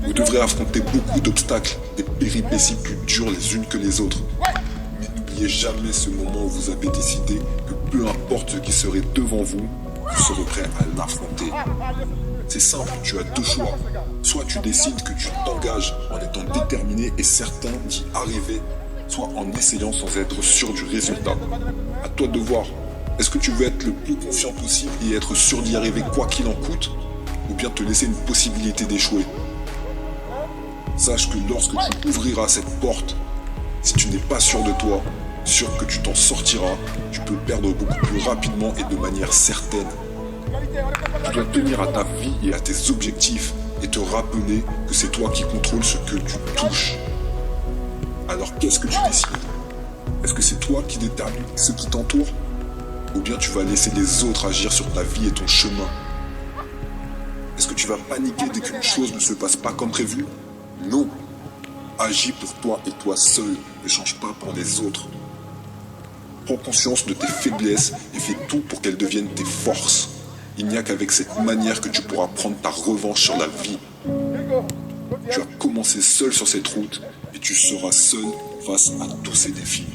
Vous devrez affronter beaucoup d'obstacles, des péripéties plus dures les unes que les autres. Mais n'oubliez jamais ce moment où vous avez décidé que peu importe ce qui serait devant vous, vous serez prêt à l'affronter. C'est simple, tu as deux choix. Soit tu décides que tu t'engages en étant déterminé et certain d'y arriver, soit en essayant sans être sûr du résultat. À toi de voir. Est-ce que tu veux être le plus confiant possible et être sûr d'y arriver quoi qu'il en coûte, ou bien te laisser une possibilité d'échouer? Sache que lorsque tu ouvriras cette porte, si tu n'es pas sûr de toi, sûr que tu t'en sortiras, tu peux perdre beaucoup plus rapidement et de manière certaine. Tu dois tenir à ta vie et à tes objectifs et te rappeler que c'est toi qui contrôles ce que tu touches. Alors qu'est-ce que tu décides? Est-ce que c'est toi qui détermine ce qui t'entoure? Ou bien tu vas laisser les autres agir sur ta vie et ton chemin? Est-ce que tu vas paniquer dès qu'une chose ne se passe pas comme prévu? Non. Agis pour toi et toi seul. Ne change pas pour les autres. Prends conscience de tes faiblesses et fais tout pour qu'elles deviennent tes forces. Il n'y a qu'avec cette manière que tu pourras prendre ta revanche sur la vie. Tu as commencé seul sur cette route et tu seras seul face à tous ces défis.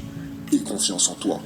Aie confiance en toi.